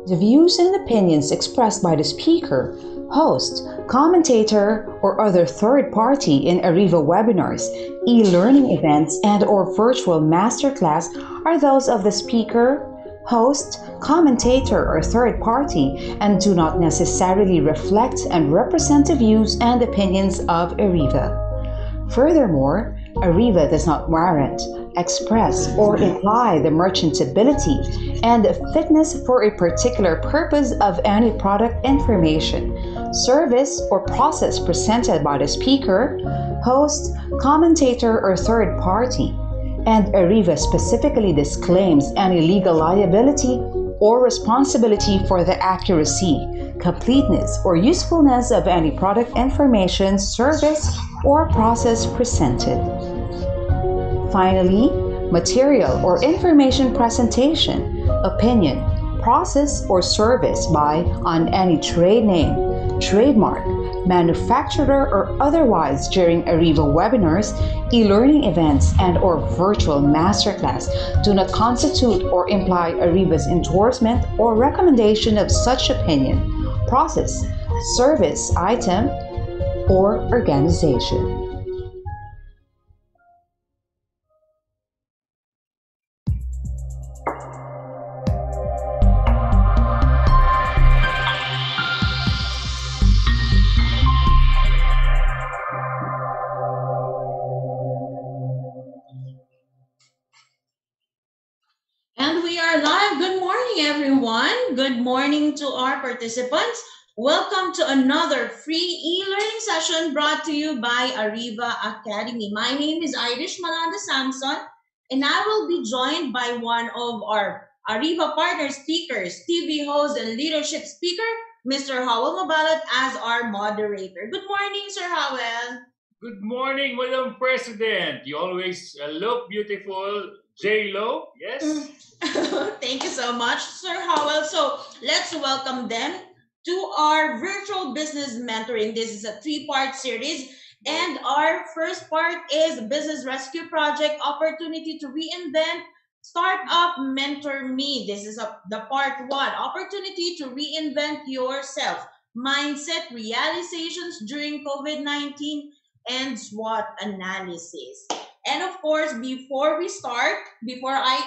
The views and opinions expressed by the speaker, host, commentator, or other third party in Ariva webinars, e-learning events, and/or virtual masterclass are those of the speaker, host, commentator, or third party and do not necessarily reflect and represent the views and opinions of Ariva. Furthermore, Ariva does not warrant, express, or imply the merchantability and fitness for a particular purpose of any product information, service, or process presented by the speaker, host, commentator, or third party, and Ariva specifically disclaims any legal liability or responsibility for the accuracy, completeness, or usefulness of any product information, service, or process presented. Finally, material or information presentation, opinion, process, or service on any trade name, trademark, manufacturer, or otherwise during Ariva webinars, e-learning events, and/or virtual masterclass do not constitute or imply Ariva's endorsement or recommendation of such opinion, process, service, item, or organization. And we are live. Good morning, everyone. Good morning to our participants. Welcome to another free e-learning session brought to you by Ariva Academy. My name is Irish Malanda Samson, and I will be joined by one of our Ariva partner speakers, TV host and leadership speaker, Mr. Howell Mabalat, as our moderator. Good morning, Sir Howell. Good morning, Madam President. You always look beautiful. J-Lo, yes? Thank you so much, Sir Howell. So let's welcome them to our virtual business mentoring. This is a three-part series. And our first part is Business Rescue Project, Opportunity to Reinvent, Startup Mentor Me. This is the part one, Opportunity to Reinvent Yourself, Mindset Realizations during COVID-19, and SWOT Analysis. And of course, before I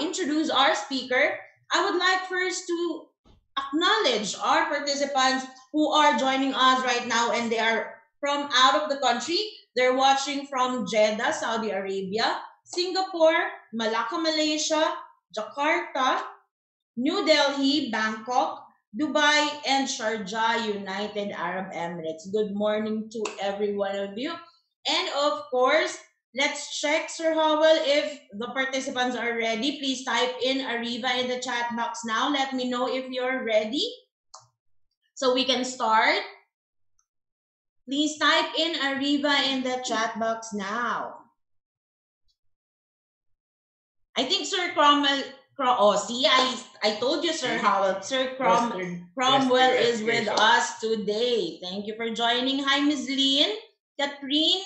introduce our speaker, I would like first to acknowledge our participants who are joining us right now, and they are from out of the country. They're watching from Jeddah, Saudi Arabia, Singapore, Malacca, Malaysia, Jakarta, New Delhi, Bangkok, Dubai, and Sharjah, United Arab Emirates. Good morning to every one of you. And of course, let's check, Sir Howell, if the participants are ready. Please type in Ariva in the chat box now. Let me know if you're ready so we can start. Please type in Ariva in the chat box now. I think Sir Cromwell, I told you, Sir Howell, Sir Cromwell is with us today. Thank you for joining. Hi, Ms. Lynn, Catherine,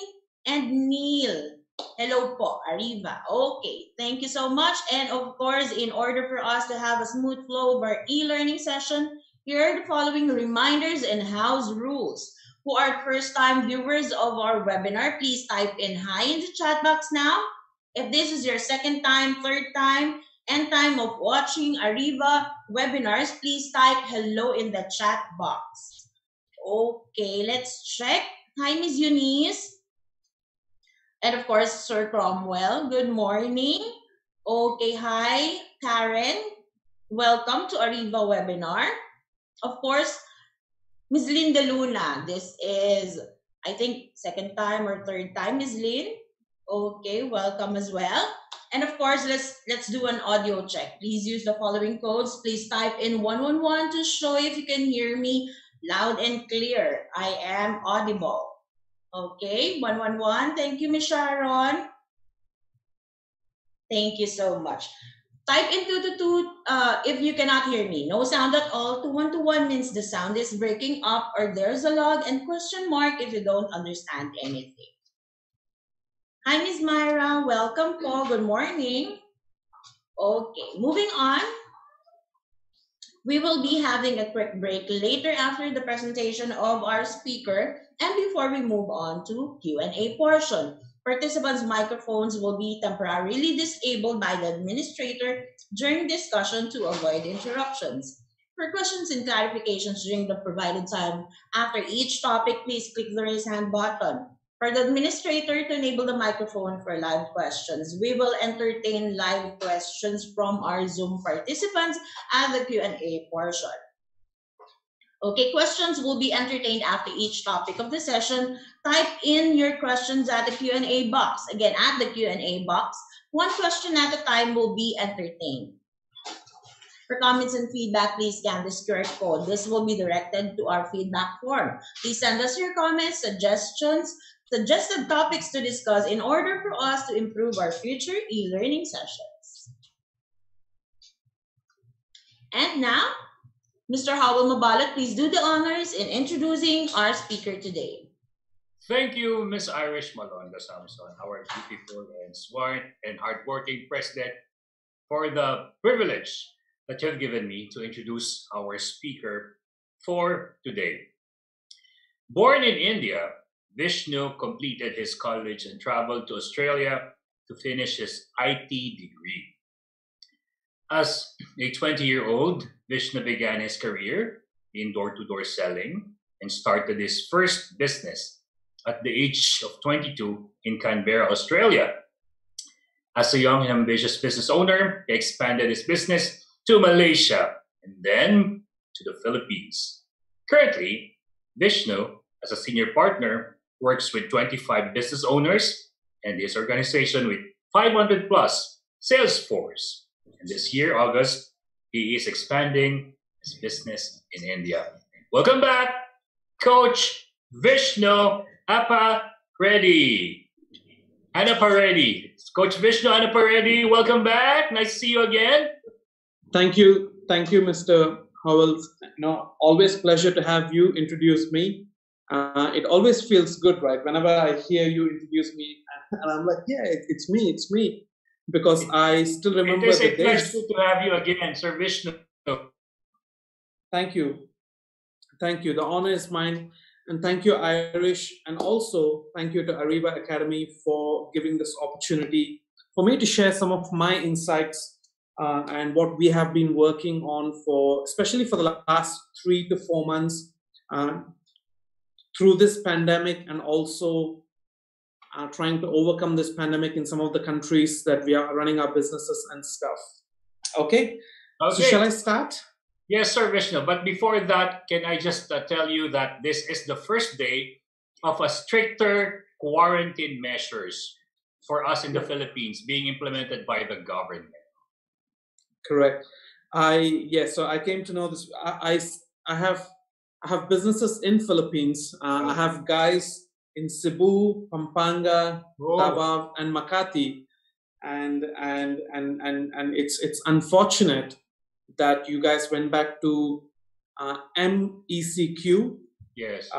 and Neil. Hello po, Ariva. Okay, thank you so much. And of course, in order for us to have a smooth flow of our e-learning session, here are the following reminders and house rules. Who are first-time viewers of our webinar, please type in hi in the chat box now. If this is your second time, third time, and time of watching Ariva webinars, please type hello in the chat box. Okay, let's check. Hi, Ms. Eunice. And of course, Sir Cromwell, good morning. Okay, hi, Karen. Welcome to Ariva webinar. Of course, Ms. Linda Luna. This is, I think, second time or third time, Ms. Lynn. Okay, welcome as well. And of course, let's do an audio check. Please use the following codes. Please type in 111 to show if you can hear me loud and clear. I am audible. Okay, 111. Thank you, Ms. Sharon. Thank you so much. Type in 222 if you cannot hear me. No sound at all. 2121 means the sound is breaking up or there's a log, and question mark if you don't understand anything. Hi, Ms. Myra. Welcome po. Good morning. Okay, moving on. We will be having a quick break later after the presentation of our speaker and before we move on to Q&A portion. Participants' microphones will be temporarily disabled by the administrator during discussion to avoid interruptions. For questions and clarifications during the provided time after each topic, please click the raise hand button. For the administrator to enable the microphone for live questions, we will entertain live questions from our Zoom participants at the Q&A portion. Okay, questions will be entertained after each topic of the session. Type in your questions at the Q&A box. Again, at the Q&A box, one question at a time will be entertained. For comments and feedback, please scan this QR code. This will be directed to our feedback form. Please send us your comments, suggestions, suggested topics to discuss in order for us to improve our future e-learning sessions. And now, Mr. Howell Mabalot, please do the honors in introducing our speaker today. Thank you, Ms. Irish Malonda Samson, our beautiful and smart and hardworking president, for the privilege that you have given me to introduce our speaker for today. Born in India, Vishnu completed his college and traveled to Australia to finish his IT degree. As a 20-year-old, Vishnu began his career in door-to-door selling and started his first business at the age of 22 in Canberra, Australia. As a young and ambitious business owner, he expanded his business to Malaysia and then to the Philippines. Currently, Vishnu, as a senior partner, works with 25 business owners and his organization with 500 plus sales force. And this year, August, he is expanding his business in India. Welcome back, Coach Vishnu Annapareddy. Annaparedy. Coach Vishnu Annapareddy, welcome back. Nice to see you again. Thank you, Mr. Howell. Always pleasure to have you introduce me. It always feels good, right? Whenever I hear you introduce me, and I'm like, yeah, it's me, because I still remember it is the a days. pleasure to have you again, Sir Vishnu. Thank you. The honor is mine, and thank you, Irish, and also thank you to Ariva Academy for giving this opportunity for me to share some of my insights. And what we have been working on especially for the last 3 to 4 months through this pandemic, and also trying to overcome this pandemic in some of the countries that we are running our businesses and stuff. Okay. So shall I start? Yes, Sir Vishnu. But before that, can I just tell you that this is the first day of a stricter quarantine measures for us in the Philippines being implemented by the government. Correct. So I came to know this. I have businesses in Philippines. I have guys in Cebu, Pampanga, Davao, and Makati, and it's unfortunate that you guys went back to MECQ. Yes.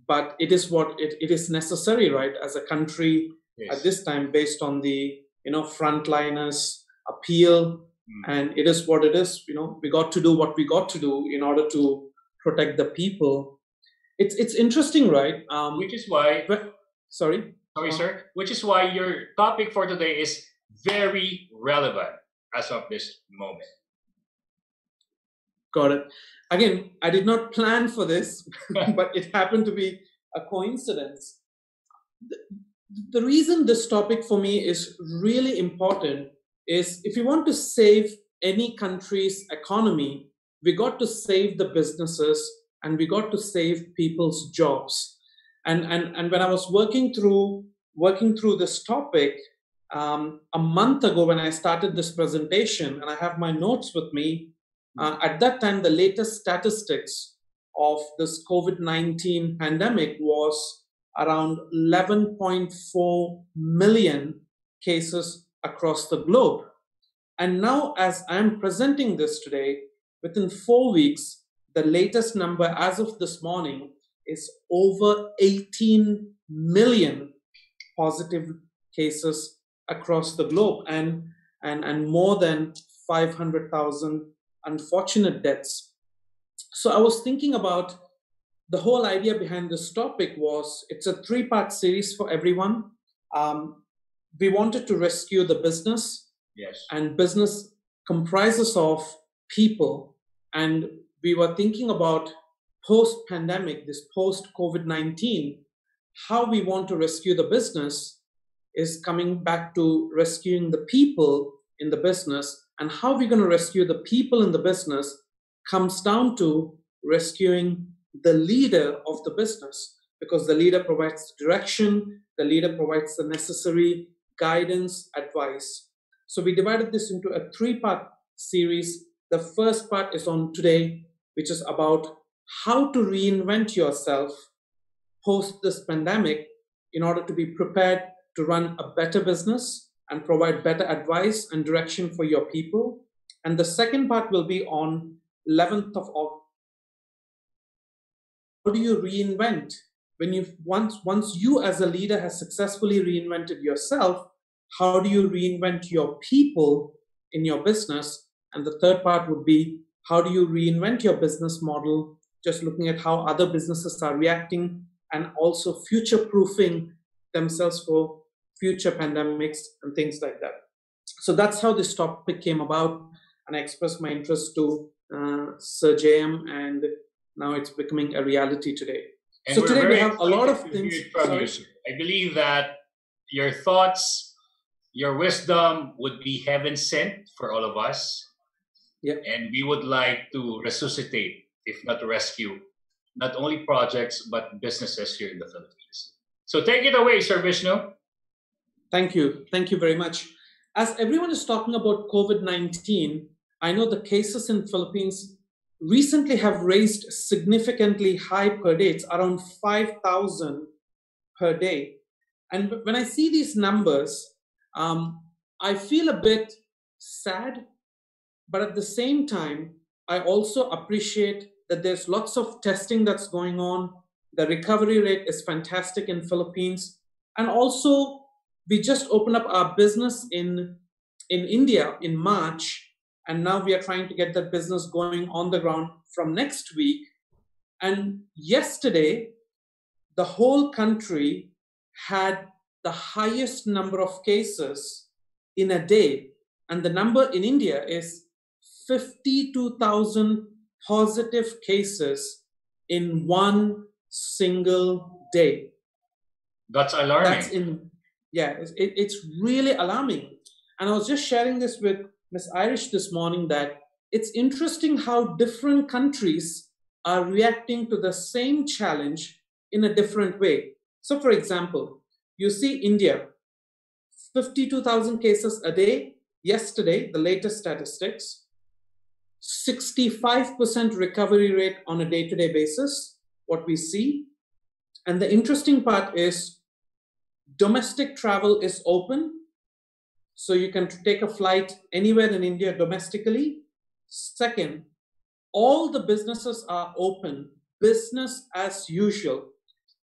But it is what it is necessary, right? As a country at this time, based on the frontliners appeal. And it is what it is. We got to do what we got to do in order to protect the people. It's interesting, right? Which is why. Sorry, sir. Which is why your topic for today is very relevant as of this moment. Got it. Again, I did not plan for this, but it happened to be a coincidence. The reason this topic for me is really important is if you want to save any country's economy, we got to save the businesses and we got to save people's jobs. And when I was working through this topic a month ago, when I started this presentation, and I have my notes with me, at that time the latest statistics of this COVID-19 pandemic was around 11.4 million cases across the globe. And now, as I'm presenting this today, within 4 weeks, the latest number as of this morning is over 18 million positive cases across the globe, and more than 500,000 unfortunate deaths. So I was thinking about the whole idea behind this topic was it's a 3-part series for everyone. We wanted to rescue the business. Yes. And business comprises of people. And we were thinking about post-pandemic, this post-COVID-19, how we want to rescue the business is coming back to rescuing the people in the business. And how we're going to rescue the people in the business comes down to rescuing the leader of the business, because the leader provides direction, the leader provides the necessary guidance, advice. So we divided this into a 3-part series. The first part is on today, which is about how to reinvent yourself post this pandemic in order to be prepared to run a better business and provide better advice and direction for your people. And the second part will be on 11th of August. How do you reinvent when you once you as a leader has successfully reinvented yourself? How do you reinvent your people in your business? And the third part would be, how do you reinvent your business model? Just looking at how other businesses are reacting and also future-proofing themselves for future pandemics and things like that. So that's how this topic came about, and I expressed my interest to Sir JM, and now it's becoming a reality today. And so today we have a lot of things. I believe that your thoughts, your wisdom would be heaven sent for all of us. Yep. And we would like to resuscitate, if not rescue, not only projects, but businesses here in the Philippines. So take it away, Sir Vishnu. Thank you. Thank you very much. As everyone is talking about COVID-19, I know the cases in Philippines recently have raised significantly high per day. It's around 5,000 per day. And when I see these numbers, I feel a bit sad, but at the same time, I also appreciate that there's lots of testing that's going on. The recovery rate is fantastic in Philippines. And also, we just opened up our business in India in March. And now we are trying to get that business going on the ground from next week. And yesterday, the whole country had the highest number of cases in a day. And the number in India is 52,000 positive cases in one single day. That's alarming. It's really alarming. And I was just sharing this with Ms. Irish this morning that it's interesting how different countries are reacting to the same challenge in a different way. So, for example, you see India, 52,000 cases a day. Yesterday, the latest statistics, 65% recovery rate on a day-to-day basis, what we see. And the interesting part is domestic travel is open. So you can take a flight anywhere in India domestically. Second, all the businesses are open, business as usual.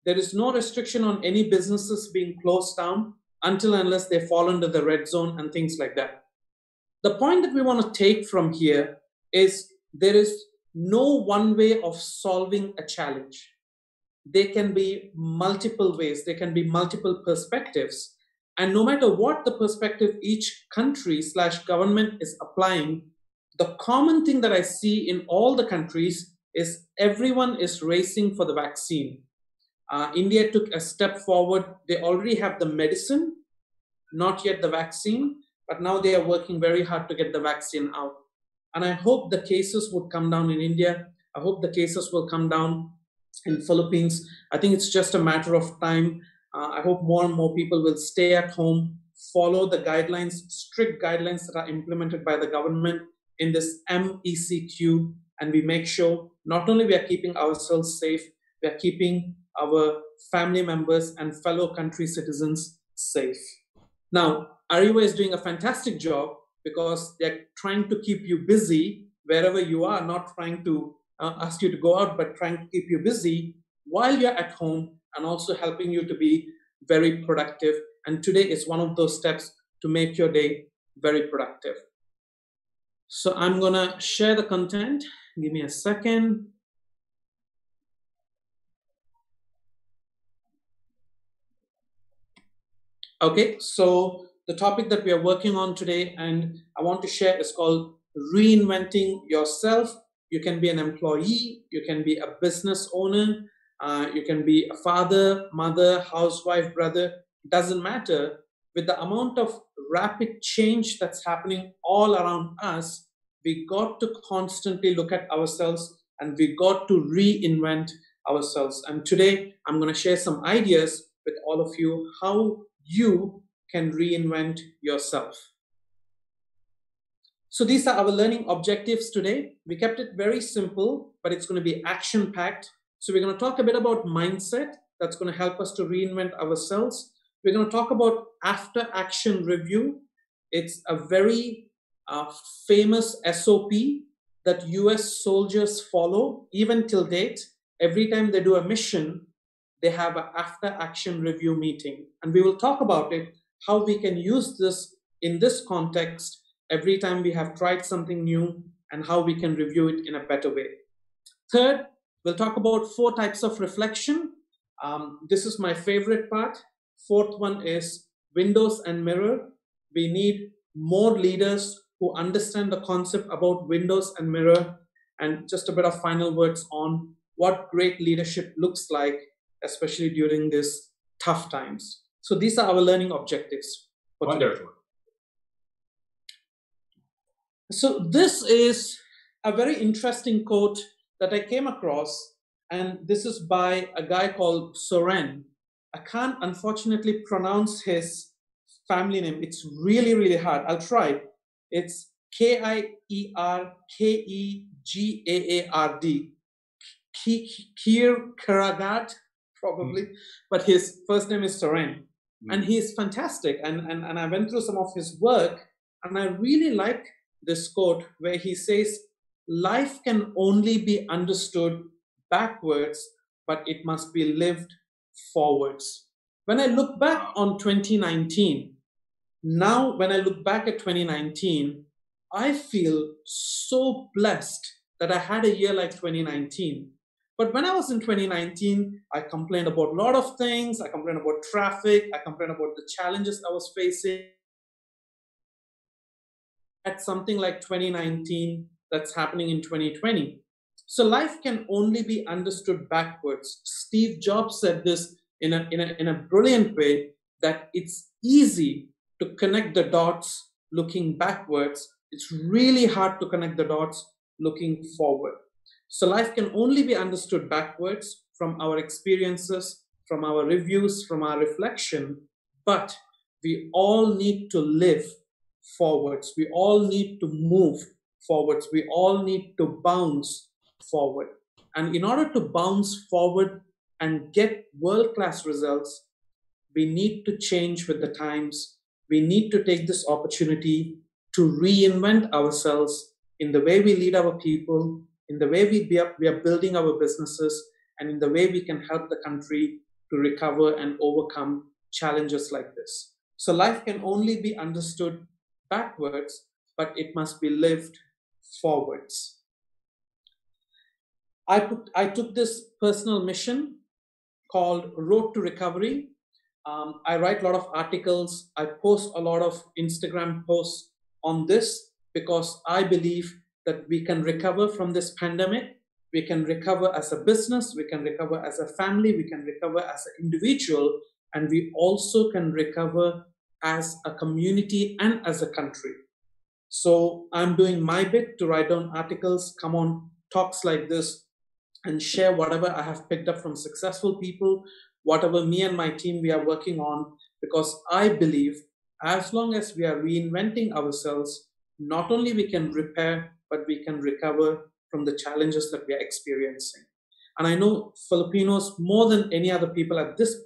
There is no restriction on any businesses being closed down until and unless they fall under the red zone and things like that. The point that we want to take from here is there is no one way of solving a challenge. There can be multiple ways, there can be multiple perspectives. And no matter what the perspective each country / government is applying, the common thing that I see in all the countries is everyone is racing for the vaccine. India took a step forward. They already have the medicine, not yet the vaccine, but now they are working very hard to get the vaccine out. And I hope the cases would come down in India. I hope the cases will come down in Philippines. I think it's just a matter of time. I hope more and more people will stay at home, follow the guidelines, strict guidelines that are implemented by the government in this MECQ, and we make sure not only we are keeping ourselves safe, we are keeping our family members and fellow country citizens safe. Now, Ariva is doing a fantastic job because they're trying to keep you busy wherever you are, not trying to ask you to go out, but trying to keep you busy while you're at home and also helping you to be very productive. And today is one of those steps to make your day very productive. So I'm going to share the content. Give me a second. Okay, so the topic that we are working on today and I want to share is called reinventing yourself. You can be an employee, you can be a business owner, you can be a father, mother, housewife, brother, doesn't matter. With the amount of rapid change that's happening all around us, we got to constantly look at ourselves and we got to reinvent ourselves. And today I'm going to share some ideas with all of you how you can reinvent yourself. So these are our learning objectives today. We kept it very simple, but it's going to be action-packed. So we're going to talk a bit about mindset. That's going to help us to reinvent ourselves. We're going to talk about after-action review. It's a very famous SOP that US soldiers follow, even till date. Every time they do a mission, they have an after-action review meeting. And we will talk about it, how we can use this in this context every time we have tried something new and how we can review it in a better way. Third, we'll talk about 4 types of reflection. This is my favorite part. Fourth one is windows and mirror. We need more leaders who understand the concept about windows and mirror, and just a bit of final words on what great leadership looks like, especially during these tough times. So these are our learning objectives. Wonderful. So this is a very interesting quote that I came across, and this is by a guy called Soren. I can't unfortunately pronounce his family name. It's really, really hard. I'll try. It's Kierkegaard. Kierkegaard, probably, but his first name is Soren. And he's fantastic. And I went through some of his work, and I really like this quote where he says, life can only be understood backwards, but it must be lived forwards. When I look back on 2019, now when I look back at 2019, I feel so blessed that I had a year like 2019. But when I was in 2019, I complained about a lot of things. I complained about traffic. I complained about the challenges I was facing. At something like 2019 that's happening in 2020. So life can only be understood backwards. Steve Jobs said this in a brilliant way, that it's easy to connect the dots looking backwards. It's really hard to connect the dots looking forward. So life can only be understood backwards from our experiences, from our reviews, from our reflection, but we all need to live forwards. We all need to move forwards. We all need to bounce forward. And in order to bounce forward and get world-class results, we need to change with the times. We need to take this opportunity to reinvent ourselves in the way we lead our people, in the way we are building our businesses, and in the way we can help the country to recover and overcome challenges like this. So life can only be understood backwards, but it must be lived forwards. I took this personal mission called Road to Recovery. I write a lot of articles. I post a lot of Instagram posts on this because I believe that we can recover from this pandemic. We can recover as a business. We can recover as a family. We can recover as an individual. And we also can recover as a community and as a country. So I'm doing my bit to write down articles, come on talks like this, and share whatever I have picked up from successful people, whatever me and my team we are working on, because I believe as long as we are reinventing ourselves, not only we can repair, but we can recover from the challenges that we are experiencing. And I know Filipinos, more than any other people at this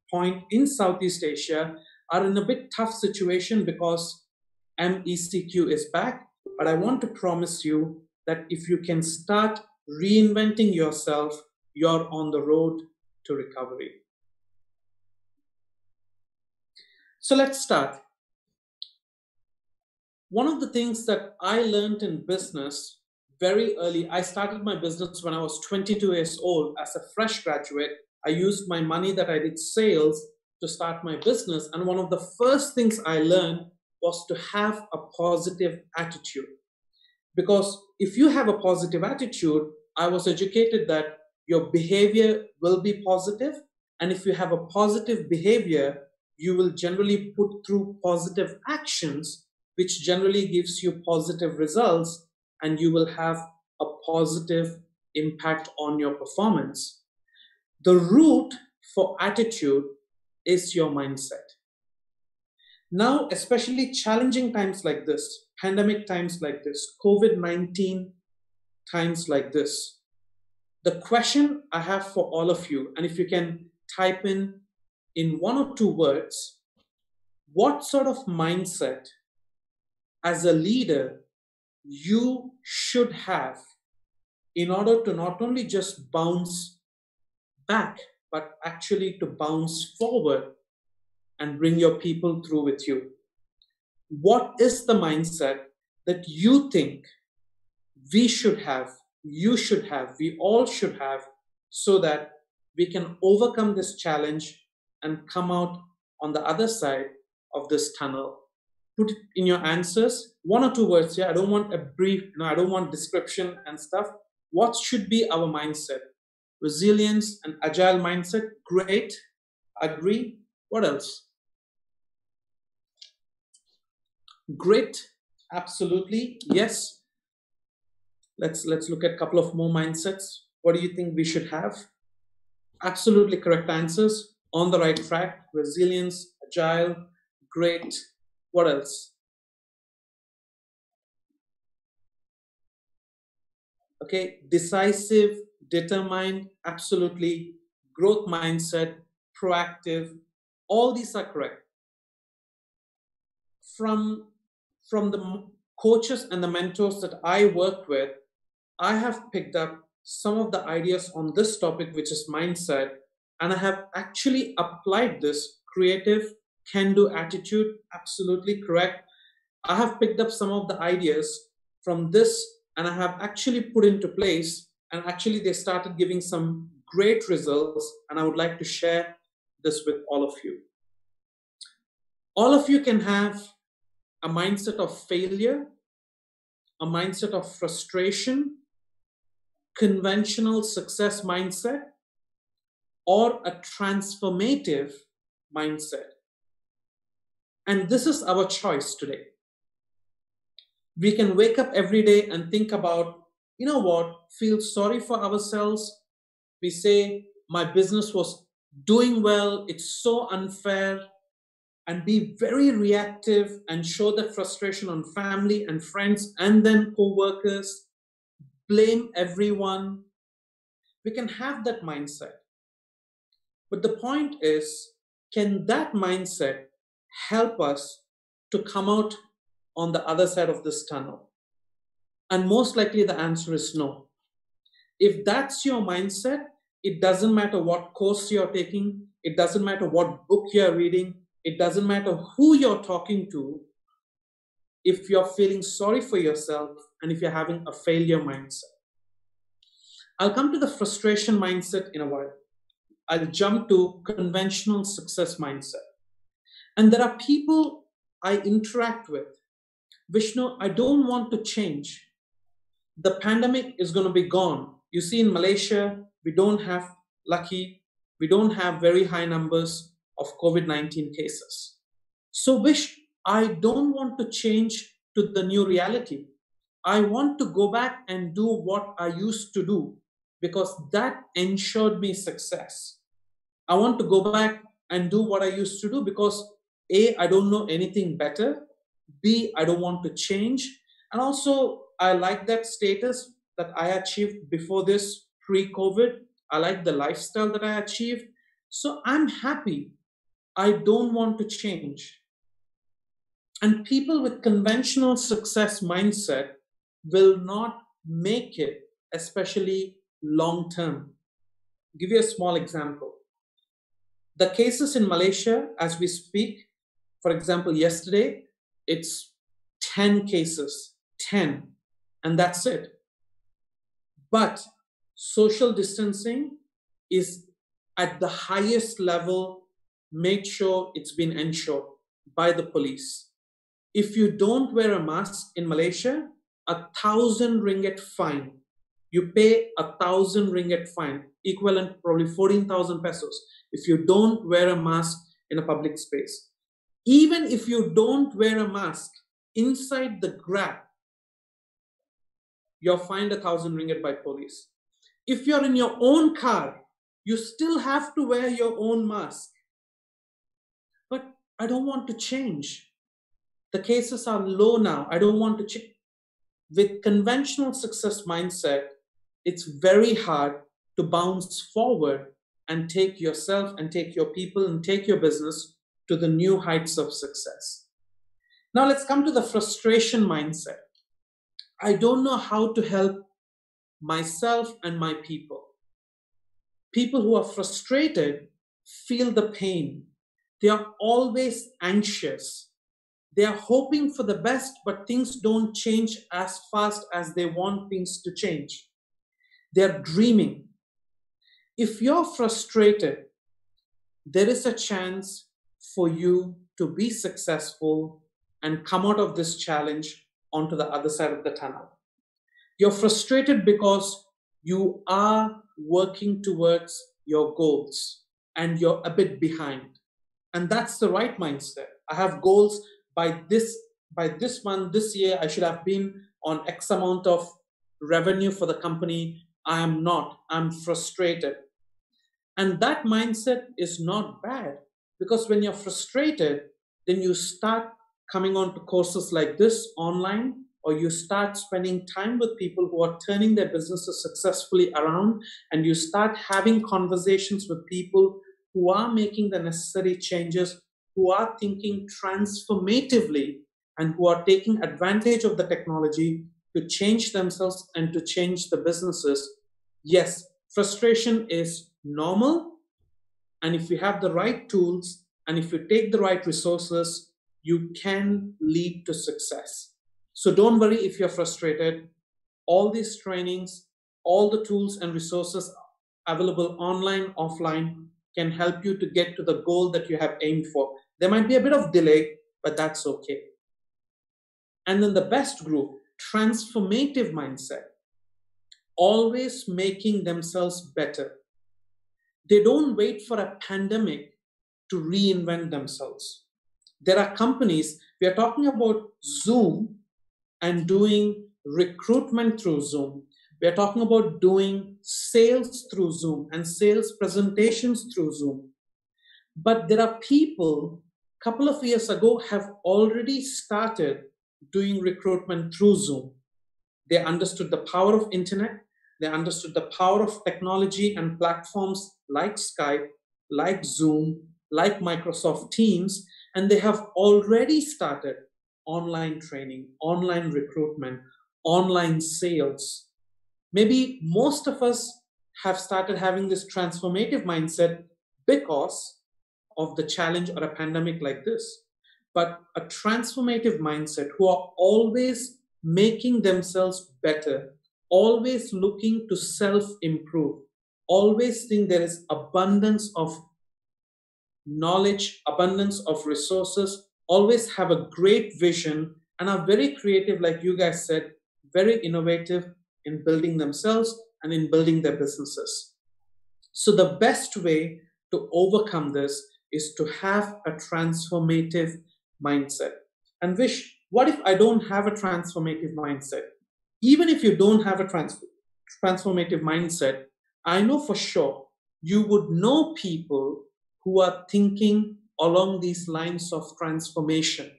point in Southeast Asia, are in a bit tough situation because MECQ is back. But I want to promise you that if you can start reinventing yourself, you're on the road to recovery. So let's start. One of the things that I learned in business very early, I started my business when I was 22 years old as a fresh graduate. I used my money that I did sales to start my business. And one of the first things I learned was to have a positive attitude. Because if you have a positive attitude, I was educated that your behavior will be positive. And if you have a positive behavior, you will generally put through positive actions, which generally gives you positive results, and you will have a positive impact on your performance. The root for attitude is your mindset. Now, especially challenging times like this, pandemic times like this, COVID-19 times like this, the question I have for all of you, and if you can type in one or two words, what sort of mindset as a leader you should have in order to not only just bounce back, but actually to bounce forward and bring your people through with you. What is the mindset that you think we should have, you should have, we all should have, so that we can overcome this challenge and come out on the other side of this tunnel? Put it in your answers, one or two words. I don't want a brief, I don't want description and stuff. What should be our mindset? Resilience and agile mindset. Great. Agree. What else? Grit. Absolutely. Yes. Let's look at a couple of more mindsets. What do you think we should have? Absolutely correct answers. On the right track. Resilience, agile, great. What else? Okay, decisive, determined, absolutely. Growth mindset, proactive. All these are correct. From the coaches and the mentors that I work with, I have picked up some of the ideas on this topic, which is mindset, and I have actually applied this creative, can-do attitude. Absolutely correct. I have picked up some of the ideas from this and I have actually put into place, and actually they started giving some great results, and I would like to share this with all of you. All of you can have a mindset of failure, a mindset of frustration, conventional success mindset, or a transformative mindset. And this is our choice today. We can wake up every day and think about, feel sorry for ourselves. We say, my business was doing well, it's so unfair, and be very reactive and show that frustration on family and friends and then co-workers, blame everyone. We can have that mindset. But the point is, can that mindset help us to come out on the other side of this tunnel? And most likely the answer is no. If that's your mindset, it doesn't matter what course you're taking, it doesn't matter what book you're reading, it doesn't matter who you're talking to. If you're feeling sorry for yourself and if you're having a failure mindset. I'll come to the frustration mindset in a while. I'll jump to conventional success mindset. And there are people I interact with. Vishnu, I don't want to change. The pandemic is going to be gone. You see, in Malaysia, we don't have very high numbers of COVID-19 cases. So, Vish, I don't want to change to the new reality. I want to go back and do what I used to do because that ensured me success. I want to go back and do what I used to do because A, I don't know anything better. B, I don't want to change. And also, I like that status that I achieved before this, pre-COVID. I like the lifestyle that I achieved. So I'm happy. I don't want to change. And people with conventional success mindset will not make it, especially long-term. I'll give you a small example. The cases in Malaysia, as we speak, for example, yesterday, it's 10 cases, 10, and that's it. But social distancing is at the highest level, make sure it's been ensured by the police. If you don't wear a mask in Malaysia, 1,000 ringgit fine. You pay 1,000 ringgit fine, equivalent probably 14,000 pesos, if you don't wear a mask in a public space. Even if you don't wear a mask inside the Grab, you're fined 1,000 ringgit by police. If you're in your own car, you still have to wear your own mask. But I don't want to change. The cases are low now. I don't want to change. With conventional success mindset, it's very hard to bounce forward and take yourself and take your people and take your business to the new heights of success. Now let's come to the frustration mindset. I don't know how to help myself and my people. People who are frustrated feel the pain. They are always anxious. They are hoping for the best, but things don't change as fast as they want things to change. They're dreaming. If you're frustrated, there is a chance for you to be successful and come out of this challenge onto the other side of the tunnel. You're frustrated because you are working towards your goals and you're a bit behind. And that's the right mindset. I have goals by this month, this year, I should have been on X amount of revenue for the company. I am not. I'm frustrated. And that mindset is not bad, because when you're frustrated, then you start coming on to courses like this online, or you start spending time with people who are turning their businesses successfully around, and you start having conversations with people who are making the necessary changes, who are thinking transformatively, and who are taking advantage of the technology to change themselves and to change the businesses. Yes, frustration is normal. And if you have the right tools and if you take the right resources, you can lead to success. So don't worry if you're frustrated. All these trainings, all the tools and resources available online, offline, can help you to get to the goal that you have aimed for. There might be a bit of delay, but that's okay. And then the best group, transformative mindset, always making themselves better. They don't wait for a pandemic to reinvent themselves. There are companies, we are talking about Zoom and doing recruitment through Zoom. We are talking about doing sales through Zoom and sales presentations through Zoom. But there are people, a couple of years ago, have already started doing recruitment through Zoom. They understood the power of internet. They understood the power of technology and platforms like Skype, like Zoom, like Microsoft Teams, and they have already started online training, online recruitment, online sales. Maybe most of us have started having this transformative mindset because of the challenge or a pandemic like this. But a transformative mindset, who are always making themselves better, always looking to self-improve, always think there is abundance of knowledge, abundance of resources, always have a great vision, and are very creative, like you guys said, very innovative in building themselves and in building their businesses. So the best way to overcome this is to have a transformative mindset. And Vish, what if I don't have a transformative mindset? Even if you don't have a transformative mindset, I know for sure you would know people who are thinking along these lines of transformation.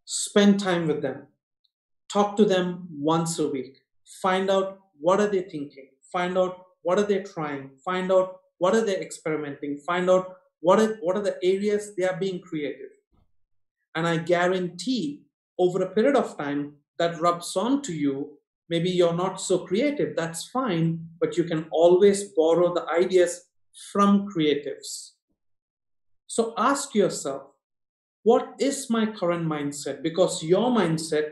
Spend time with them. Talk to them once a week. Find out what are they thinking. Find out what are they trying. Find out what are they experimenting. Find out what are the areas they are being creative. And I guarantee over a period of time that rubs on to you. Maybe you're not so creative. That's fine. But you can always borrow the ideas from creatives. So ask yourself, what is my current mindset? Because your mindset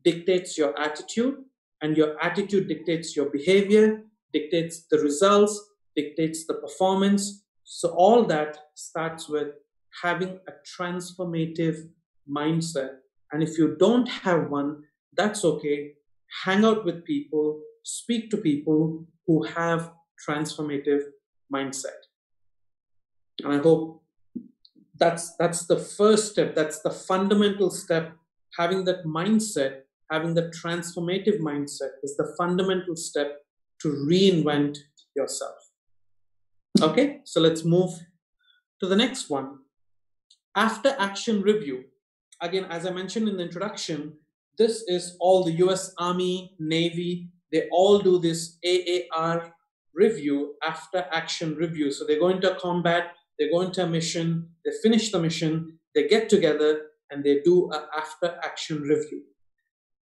dictates your attitude, and your attitude dictates your behavior, dictates the results, dictates the performance. So all that starts with having a transformative mindset. And if you don't have one, that's okay. Hang out with people, speak to people who have transformative mindset. And I hope that's the first step. That's the fundamental step. Having that mindset, having the transformative mindset is the fundamental step to reinvent yourself. Okay, so let's move to the next one. After action review. Again, as I mentioned in the introduction, this is all the US Army, Navy, they all do this AAR review, after action review. So they go into combat, they go into a mission, they finish the mission, they get together and they do an after action review.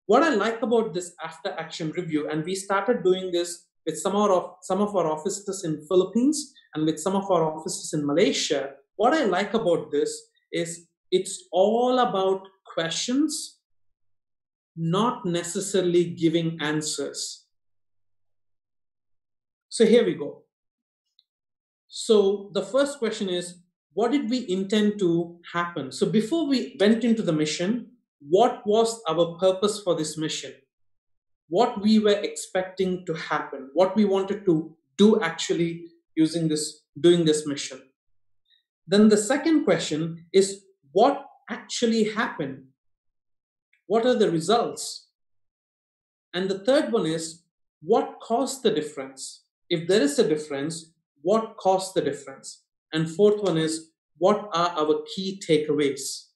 What I like about this after action review, and we started doing this with some of our offices in Philippines and with some of our offices in Malaysia. What I like about this is it's all about questions, not necessarily giving answers. So here we go. So the first question is, what did we intend to happen? So before we went into the mission, what was our purpose for this mission? What we were expecting to happen? What we wanted to do actually doing this mission? Then the second question is, what actually happened? What are the results? And the third one is, what caused the difference? If there is a difference, what caused the difference? And fourth one is, what are our key takeaways?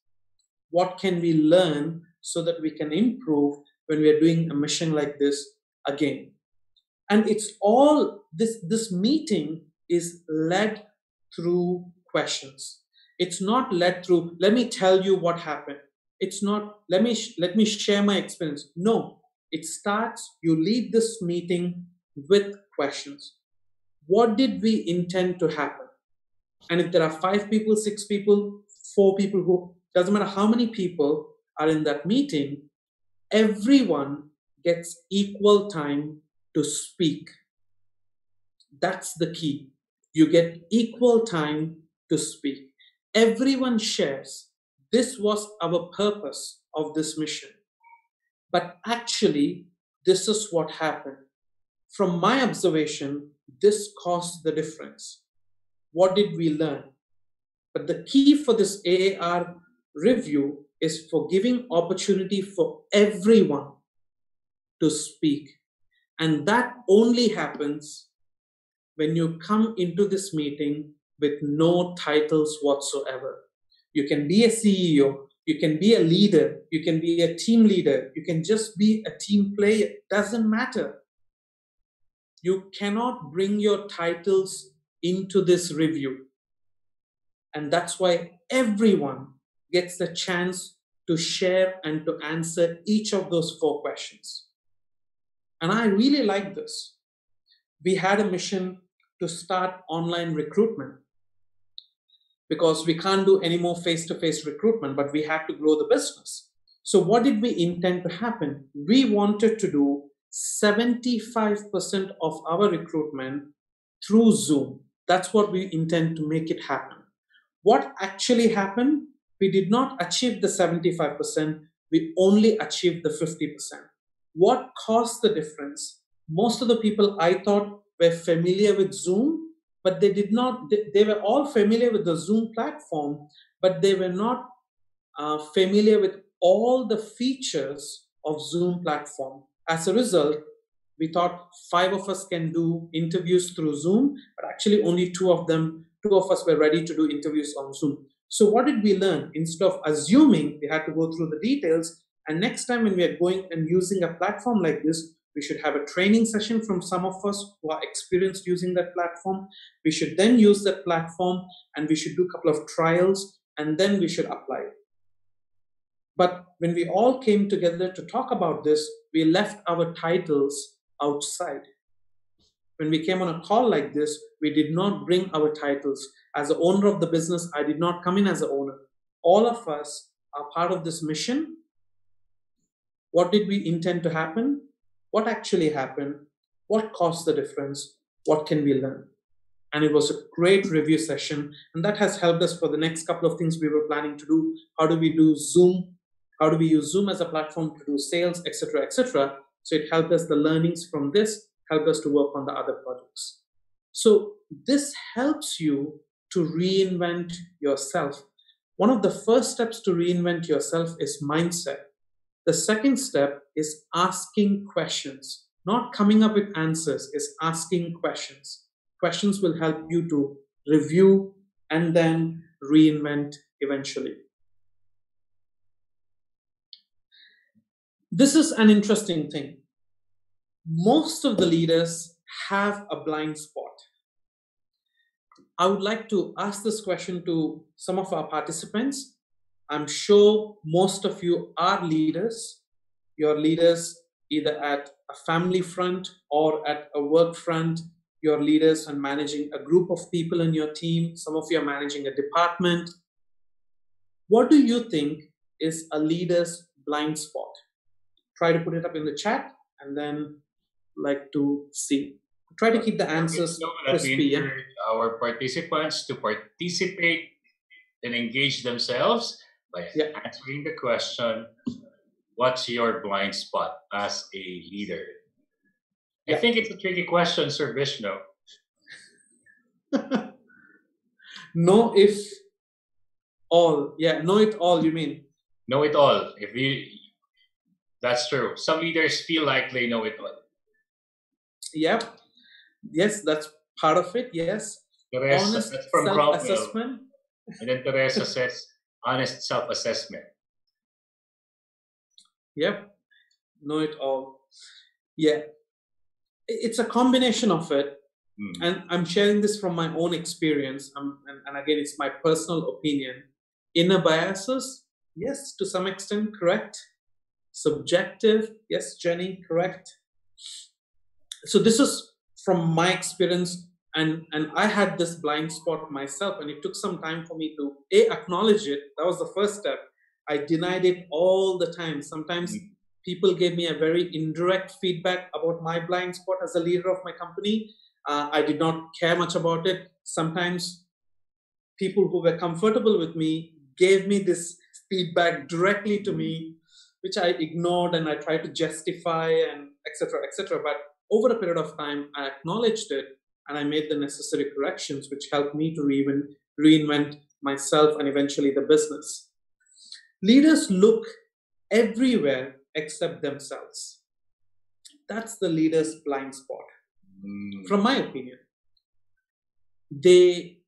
What can we learn so that we can improve when we are doing a mission like this again? And it's all, this meeting is led through questions. It's not led through, let me tell you what happened. It's not, let me share my experience. No, it starts, you lead this meeting with questions. What did we intend to happen? And if there are 5 people, 6 people, 4 people, who doesn't matter how many people are in that meeting, everyone gets equal time to speak. That's the key. You get equal time to speak. Everyone shares. This was our purpose of this mission. But actually, this is what happened. From my observation, this caused the difference. What did we learn? But the key for this AAR review is for giving opportunity for everyone to speak. And that only happens when you come into this meeting with no titles whatsoever. You can be a CEO, you can be a leader, you can be a team leader, you can just be a team player. Doesn't matter. You cannot bring your titles into this review. And that's why everyone gets the chance to share and to answer each of those 4 questions. And I really like this. We had a mission to start online recruitment because we can't do any more face-to-face recruitment, but we had to grow the business. So what did we intend to happen? We wanted to do 75% of our recruitment through Zoom. That's what we intend to make it happen. What actually happened? We did not achieve the 75%. We only achieved the 50%. What caused the difference? Most of the people I thought were familiar with Zoom, but they did not. They were all familiar with the Zoom platform, but they were not familiar with all the features of Zoom platform. As a result, we thought 5 of us can do interviews through Zoom, but actually only 2 of us were ready to do interviews on Zoom. So what did we learn? Instead of assuming we had to go through the details, and next time when we are going and using a platform like this, we should have a training session from some of us who are experienced using that platform. We should then use that platform and we should do a couple of trials and then we should apply it. But when we all came together to talk about this, we left our titles outside. When we came on a call like this, we did not bring our titles. As the owner of the business, I did not come in as an owner. all of us are part of this mission. What did we intend to happen? What actually happened? What caused the difference? What can we learn? And it was a great review session. And that has helped us for the next couple of things we were planning to do. How do we do Zoom? How do we use Zoom as a platform to do sales, etc., etc.? So it helped us, the learnings from this helped us to work on the other projects. So this helps you to reinvent yourself. One of the first steps to reinvent yourself is mindset. The second step is asking questions, not coming up with answers, is asking questions. Questions will help you to review and then reinvent eventually. This is an interesting thing. Most of the leaders have a blind spot. I would like to ask this question to some of our participants. I'm sure most of you are leaders. You're leaders either at a family front or at a work front. You're leaders and managing a group of people in your team. Some of you are managing a department. What do you think is a leader's blind spot? Try to put it up in the chat and then like to see. Try to keep the answers crispy. Encourage our participants to participate and engage themselves by answering the question, what's your blind spot as a leader? I think it's a tricky question, Sir Vishnu. Know if all. Yeah, know it all, you mean? Know it all. That's true. Some leaders feel like they know it all. Yep. Yes, that's part of it. Yes. Honest self-assessment. And then Teresa says, honest self-assessment. Yep. Know it all. Yeah. It's a combination of it. And I'm sharing this from my own experience. And again, it's my personal opinion. Inner biases, yes, to some extent, correct. Subjective, yes, Jenny, correct. So this is from my experience. And I had this blind spot myself, and it took some time for me to acknowledge it. That was the first step. I denied it all the time. Sometimes people gave me a very indirect feedback about my blind spot as a leader of my company. I did not care much about it. Sometimes people who were comfortable with me gave me this feedback directly to me, which I ignored and I tried to justify and etc., etc. But over a period of time, I acknowledged it and I made the necessary corrections, which helped me to reinvent myself and eventually the business. Leaders look everywhere except themselves. That's the leader's blind spot. From my opinion, they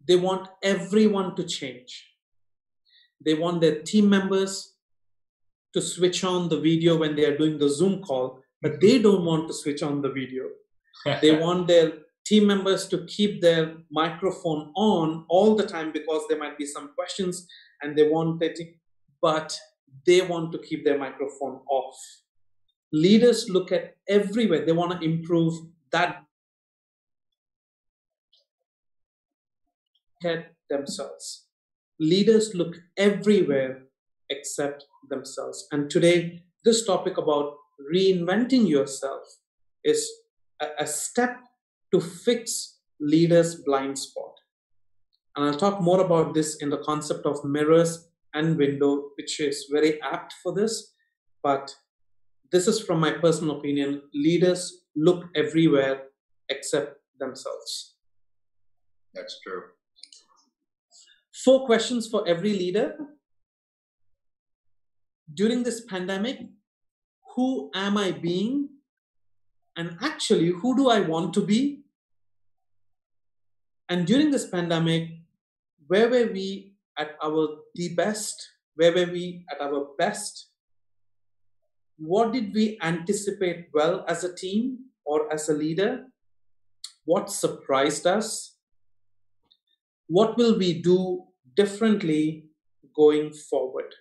want everyone to change. They want their team members to switch on the video when they are doing the Zoom call, but they don't want to switch on the video. They want their team members to keep their microphone on all the time because there might be some questions and they want it, but they want to keep their microphone off. Leaders look at everywhere. They want to improve that at themselves. Leaders look everywhere except themselves. And today, this topic about reinventing yourself is a step to fix leaders' blind spot. And I'll talk more about this in the concept of mirrors and window, which is very apt for this. But this is from my personal opinion. Leaders look everywhere except themselves. That's true. 4 questions for every leader. During this pandemic, who am I being? And actually, who do I want to be? And during this pandemic, where were we at the best? Where were we at our best? What did we anticipate well as a team or as a leader? What surprised us? What will we do differently going forward?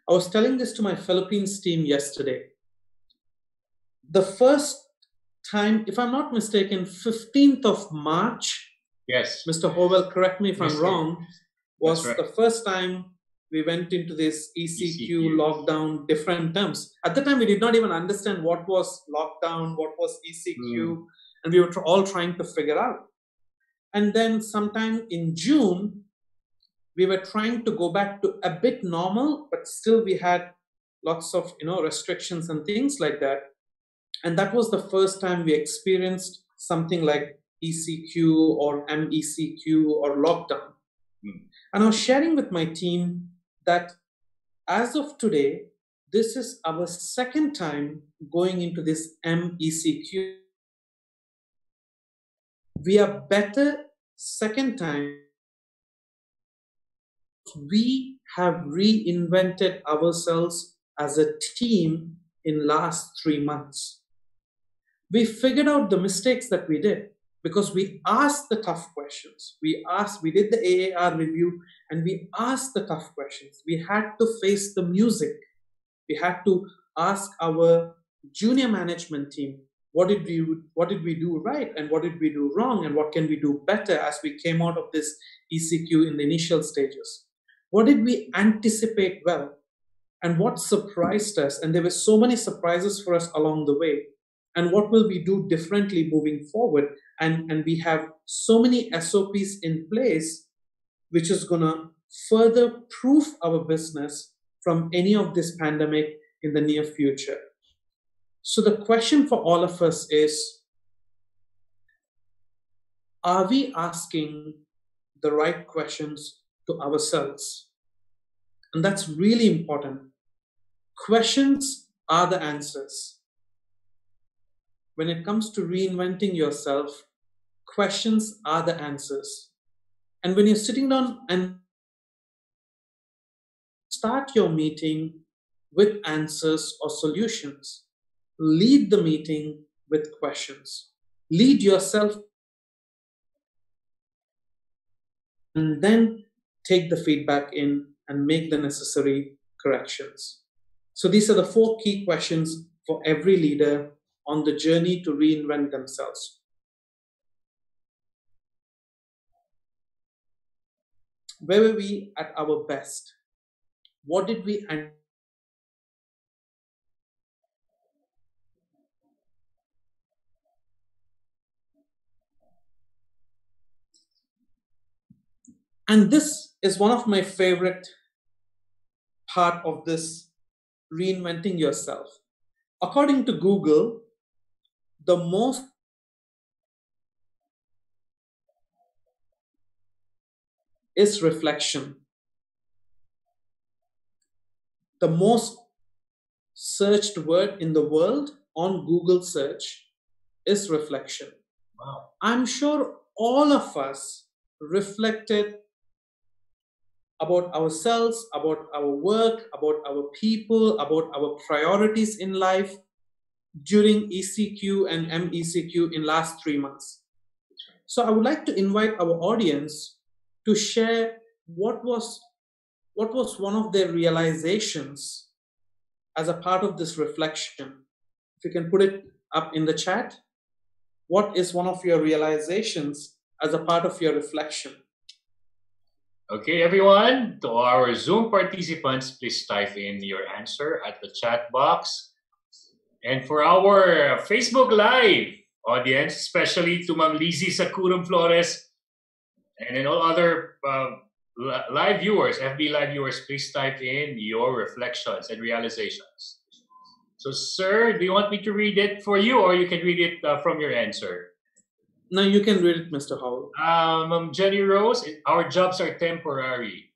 I was telling this to my Philippines team yesterday. The first time, if I'm not mistaken, 15th of March, Yes. Mr. Howell, correct me if I'm Mr. wrong, was right. the first time we went into this ECQ lockdown, different terms. At the time, we did not even understand what was lockdown, what was ECQ, and we were all trying to figure out. And then sometime in June, we were trying to go back to a bit normal, but still we had lots of restrictions and things like that. And that was the first time we experienced something like ECQ or MECQ or lockdown. And I was sharing with my team that as of today, this is our second time going into this MECQ. We are better second time. We have reinvented ourselves as a team in last 3 months. We figured out the mistakes that we did because we asked the tough questions. We did the AAR review and we asked the tough questions. We had to face the music. We had to ask our junior management team, what did we do right and what did we do wrong and what can we do better as we came out of this ECQ in the initial stages? What did we anticipate well? And what surprised us? And there were so many surprises for us along the way. And what will we do differently moving forward? And we have so many SOPs in place, which is going to further proof our business from any of this pandemic in the near future. So the question for all of us is, are we asking the right questions to ourselves? And that's really important. Questions are the answers. When it comes to reinventing yourself, questions are the answers. And when you're sitting down and start your meeting with answers or solutions, lead the meeting with questions. Lead yourself and then take the feedback in and make the necessary corrections. So these are the 4 key questions for every leader on the journey to reinvent themselves. Where were we at our best? What did we And this is one of my favorite part of this reinventing yourself. According to Google, the most is reflection. The most searched word in the world on Google search is reflection. Wow. I'm sure all of us reflected about ourselves, about our work, about our people, about our priorities in life during ECQ and MECQ in last 3 months. So I would like to invite our audience to share what was one of their realizations as a part of this reflection. If you can put it up in the chat, what is one of your realizations as a part of your reflection? Okay, everyone, to our Zoom participants, please type in your answer at the chat box. And for our Facebook Live audience, especially to Ma'am Lizzie Sakurum Flores and then all other live viewers, FB live viewers, please type in your reflections and realizations. So, sir, do you want me to read it for you or you can read it from your answer? No, you can read it, Mr. Howell. Jenny Rose, our jobs are temporary.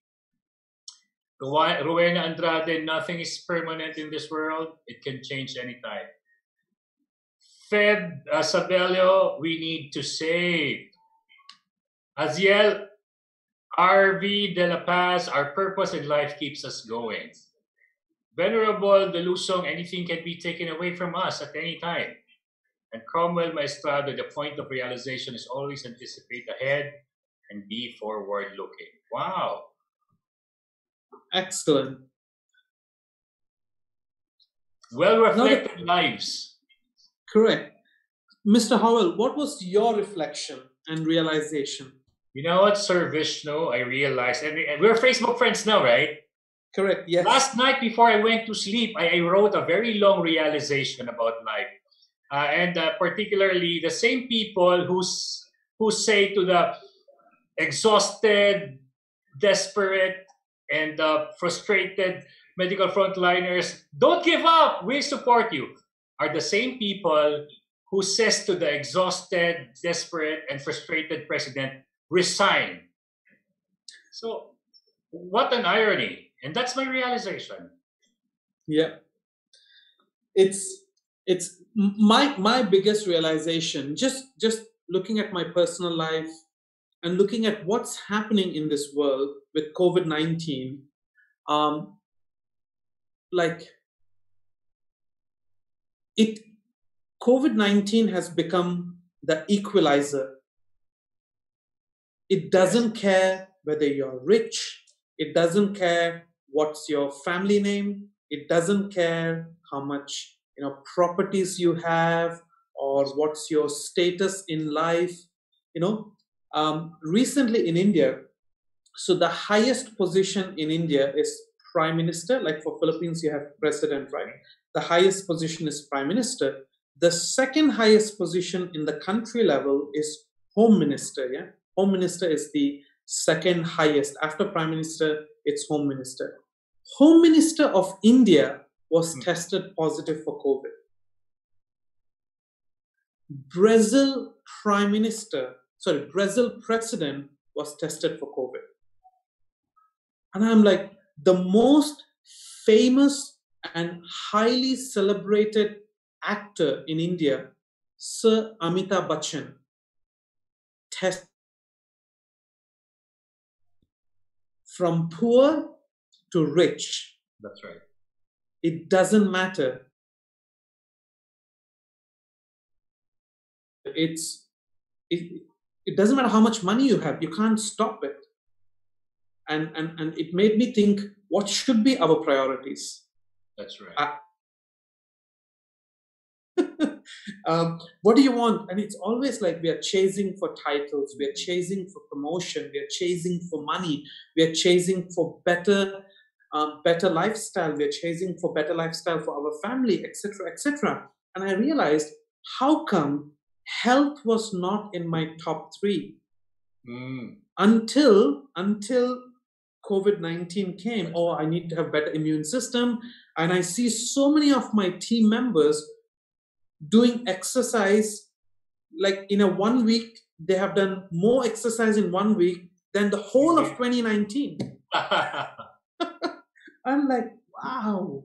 Rowena Andrade, nothing is permanent in this world. It can change anytime. Feb Sabello, we need to save. Aziel RV de la Paz, our purpose in life keeps us going. Venerable De Lusong, anything can be taken away from us at any time. And Cromwell Maestrado, the point of realization is always anticipate ahead and be forward-looking. Wow. Excellent. Well-reflected lives. Correct. Mr. Howell, what was your reflection and realization? You know what, Sir Vishnu? I realized, and we're Facebook friends now, right? Correct, yes. Last night before I went to sleep, I wrote a very long realization about life. And particularly the same people who say to the exhausted, desperate, and frustrated medical frontliners, don't give up, we support you, are the same people who says to the exhausted, desperate, and frustrated president, resign. So what an irony. And that's my realization. Yeah. It's my biggest realization, just looking at my personal life and looking at what's happening in this world with COVID-19, like COVID-19 has become the equalizer. It doesn't care whether you're rich. It doesn't care what's your family name. It doesn't care how much properties you have or what's your status in life. Recently in India, so the highest position in India is Prime Minister. Like for Philippines, you have President, right? The highest position is Prime Minister. The second highest position in the country level is Home Minister. Yeah, Home Minister is the second highest. After Prime Minister, it's Home Minister. Home Minister of India was tested positive for COVID. Brazil President was tested for COVID. And I'm like, the most famous and highly celebrated actor in India, Sir Amitabh Bachchan, tested from poor to rich. That's right. It doesn't matter. It doesn't matter how much money you have. You can't stop it. And it made me think, what should be our priorities? That's right. What do you want? And it's always like we are chasing for titles, we are chasing for promotion, we are chasing for money, we are chasing for better lifestyle, we are chasing for better lifestyle for our family, etc., etc. And I realized, how come health was not in my top 3 until COVID-19 came? Oh, I need to have better immune system. And I see so many of my team members doing exercise, like in a 1 week, they have done more exercise in 1 week than the whole of 2019. I'm like, wow,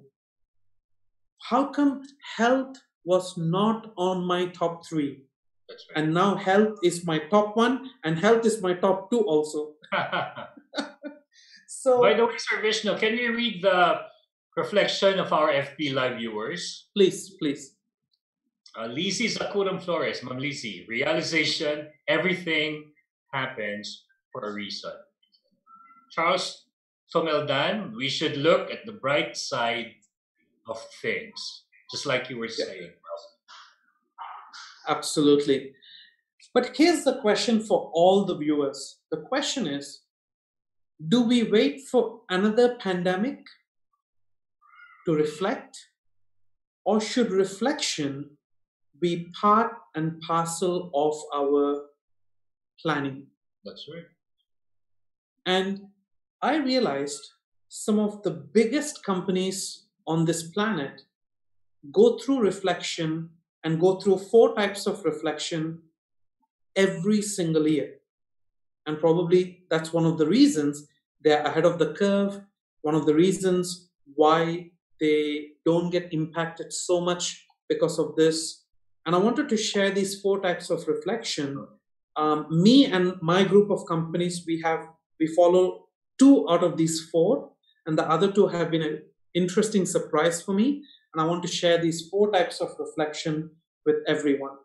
how come health was not on my top 3? That's right. And now health is my top 1 and health is my top 2 also. So, by the way, Sir Vishnu, can we read the reflection of our FB Live viewers? Please. Lizzie Zakuram Flores, Ma'am Lizzie, realization, everything happens for a reason. Charles Someldan, we should look at the bright side of things, just like you were saying. Absolutely. But here's the question for all the viewers. The question is, do we wait for another pandemic to reflect? Or should reflection be part and parcel of our planning? That's right. And I realized some of the biggest companies on this planet go through reflection and go through 4 types of reflection every single year. And probably that's one of the reasons they're ahead of the curve, one of the reasons why they don't get impacted so much because of this. And I wanted to share these 4 types of reflection. Me and my group of companies, we follow 2 out of these 4, and the other 2 have been an interesting surprise for me. And I want to share these 4 types of reflection with everyone.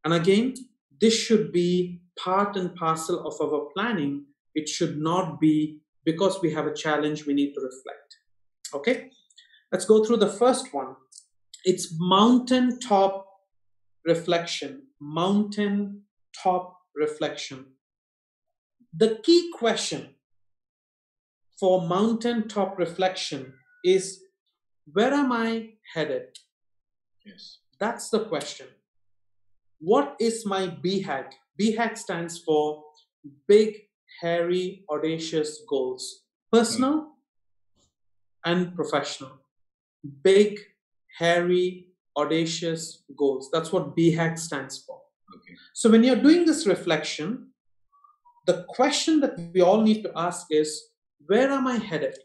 And again, this should be part and parcel of our planning. It should not be because we have a challenge we need to reflect. Okay, let's go through the first one. It's mountaintop reflection. Mountaintop reflection. The key question for mountaintop reflection is, where am I headed? Yes. That's the question. What is my BHAG? BHAG stands for big, hairy, audacious goals. Personal and professional. Big, hairy, audacious goals. That's what BHAG stands for. Okay. So when you're doing this reflection, the question that we all need to ask is, where am I headed?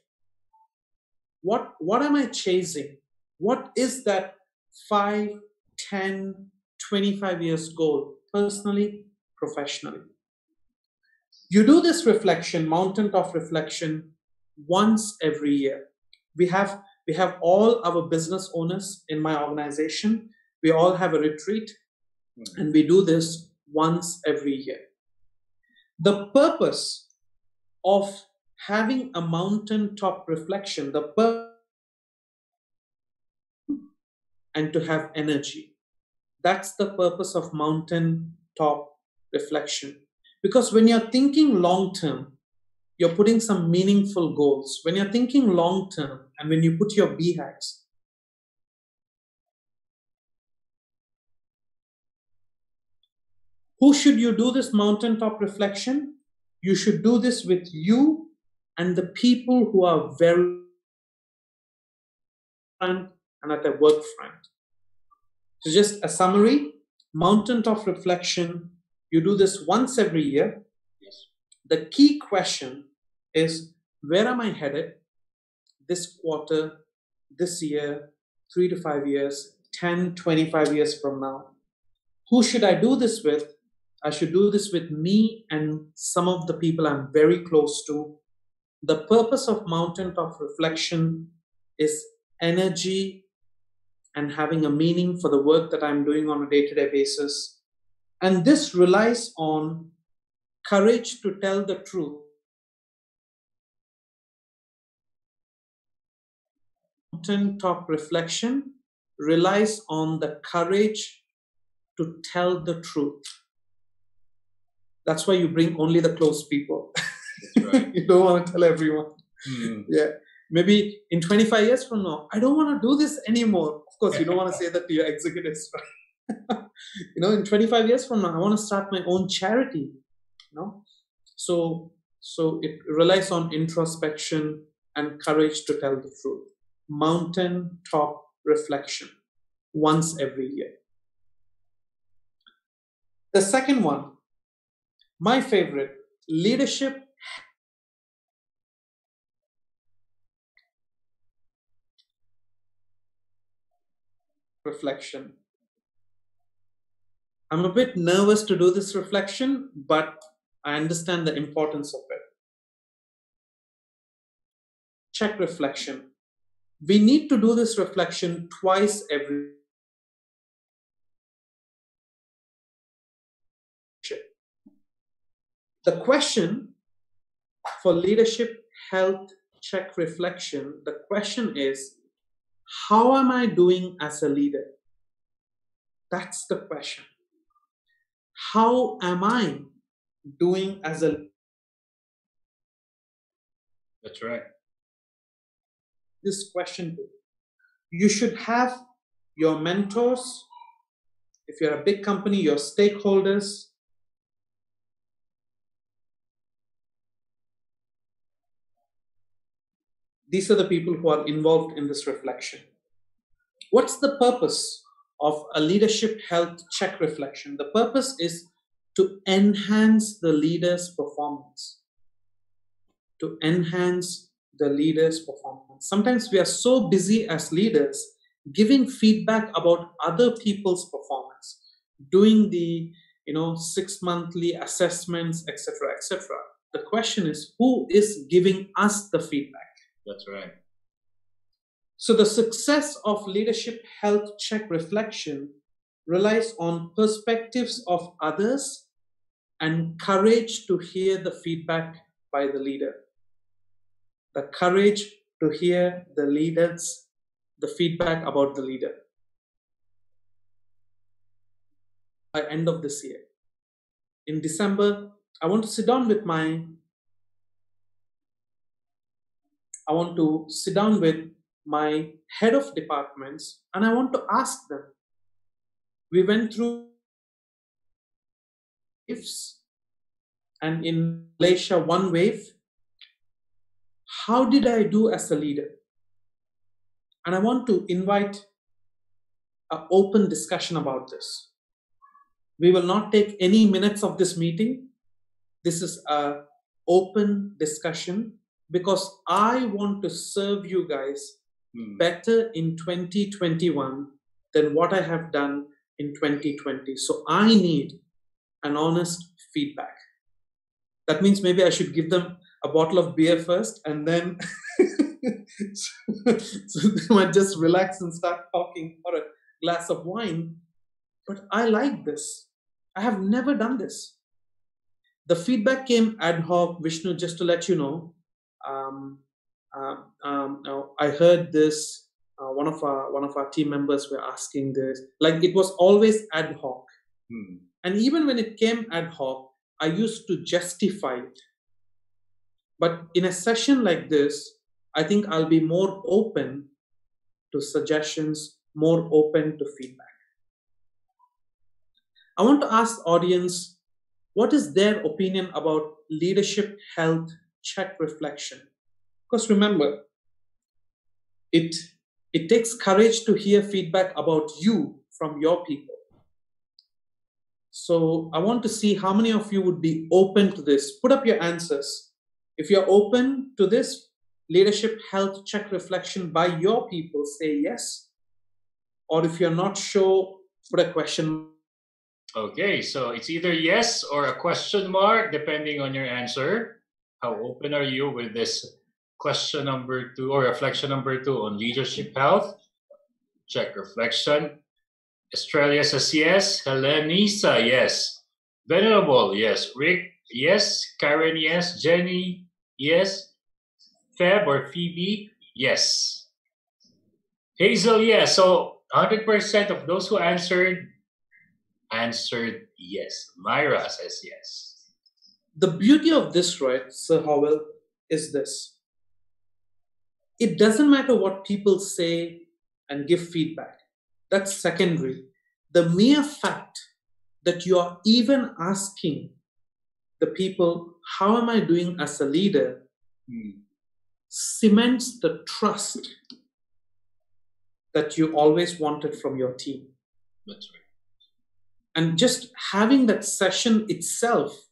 What am I chasing? What is that 5, 10, 25 years goal, personally, professionally? You do this reflection, mountaintop reflection, once every year. We have all our business owners in my organization. We all have a retreat, and we do this once every year. The purpose of having a mountaintop reflection, and to have energy. That's the purpose of mountaintop reflection. Because when you're thinking long term, you're putting some meaningful goals. When you're thinking long term and when you put your BHAGs, who should you do this mountaintop reflection? You should do this with you and the people who are very front and at the work front. So just a summary, mountaintop reflection, you do this once every year. Yes. The key question is, where am I headed this quarter, this year, 3 to 5 years, 10, 25 years from now? Who should I do this with? I should do this with me and some of the people I'm very close to. The purpose of mountaintop reflection is energy and having a meaning for the work that I'm doing on a day-to-day basis. And this relies on courage to tell the truth. Mountaintop reflection relies on the courage to tell the truth. That's why you bring only the close people. That's right. You don't want to tell everyone. Mm. Yeah. Maybe in 25 years from now, I don't want to do this anymore. Of course, you don't want to say that to your executives. In 25 years from now, I want to start my own charity. So it relies on introspection and courage to tell the truth. Mountaintop reflection, once every year. The second one, my favorite, leadership reflection. I'm a bit nervous to do this reflection, but I understand the importance of it. Check reflection. We need to do this reflection twice every year. The question for leadership health check reflection, the question is, how am I doing as a leader? That's the question. How am I doing as a leader? That's right. This question, you should have your mentors. If you're a big company, your stakeholders. These are the people who are involved in this reflection. What's the purpose of a leadership health check reflection? The purpose is to enhance the leader's performance. To enhance the leader's performance. Sometimes we are so busy as leaders giving feedback about other people's performance, doing the 6 monthly assessments, etc., etc. The question is, who is giving us the feedback? That's right. So the success of leadership health check reflection relies on perspectives of others and courage to hear the feedback by the leader. The courage to hear the feedback about the leader. By end of this year, in December I want to sit down with my head of departments, and I want to ask them. We went through waves, and in Malaysia, one wave. How did I do as a leader? And I want to invite an open discussion about this. We will not take any minutes of this meeting. This is an open discussion because I want to serve you guys better in 2021 than what I have done in 2020. So I need an honest feedback. That means maybe I should give them a bottle of beer first, and then so they might just relax and start talking, or a glass of wine. But I like this. I have never done this. The feedback came ad hoc, Vishnu, just to let you know. I heard this. One of our team members were asking this. Like, it was always ad hoc. And even when it came ad hoc, I used to justify it. But in a session like this, I think I'll be more open to suggestions, more open to feedback. I want to ask the audience, what is their opinion about leadership, health, check, reflection? Because remember, it takes courage to hear feedback about you from your people. So I want to see how many of you would be open to this. Put up your answers. If you're open to this leadership, health, check, reflection by your people, say yes. Or if you're not sure, put a question. Okay, so it's either yes or a question mark, depending on your answer. How open are you with this question number 2 or reflection number 2 on leadership, health, check, reflection? Australia says yes. Helenisa, yes. Venerable, yes. Rick, yes. Karen, yes. Jenny, yes. Feb or Phoebe, yes. Hazel, yes. So 100% of those who answered yes. Myra says yes. The beauty of this, right, Sir Howell, is this. It doesn't matter what people say and give feedback. That's secondary. The mere fact that you are even asking the people, how am I doing as a leader, cements the trust that you always wanted from your team. That's right. And just having that session itself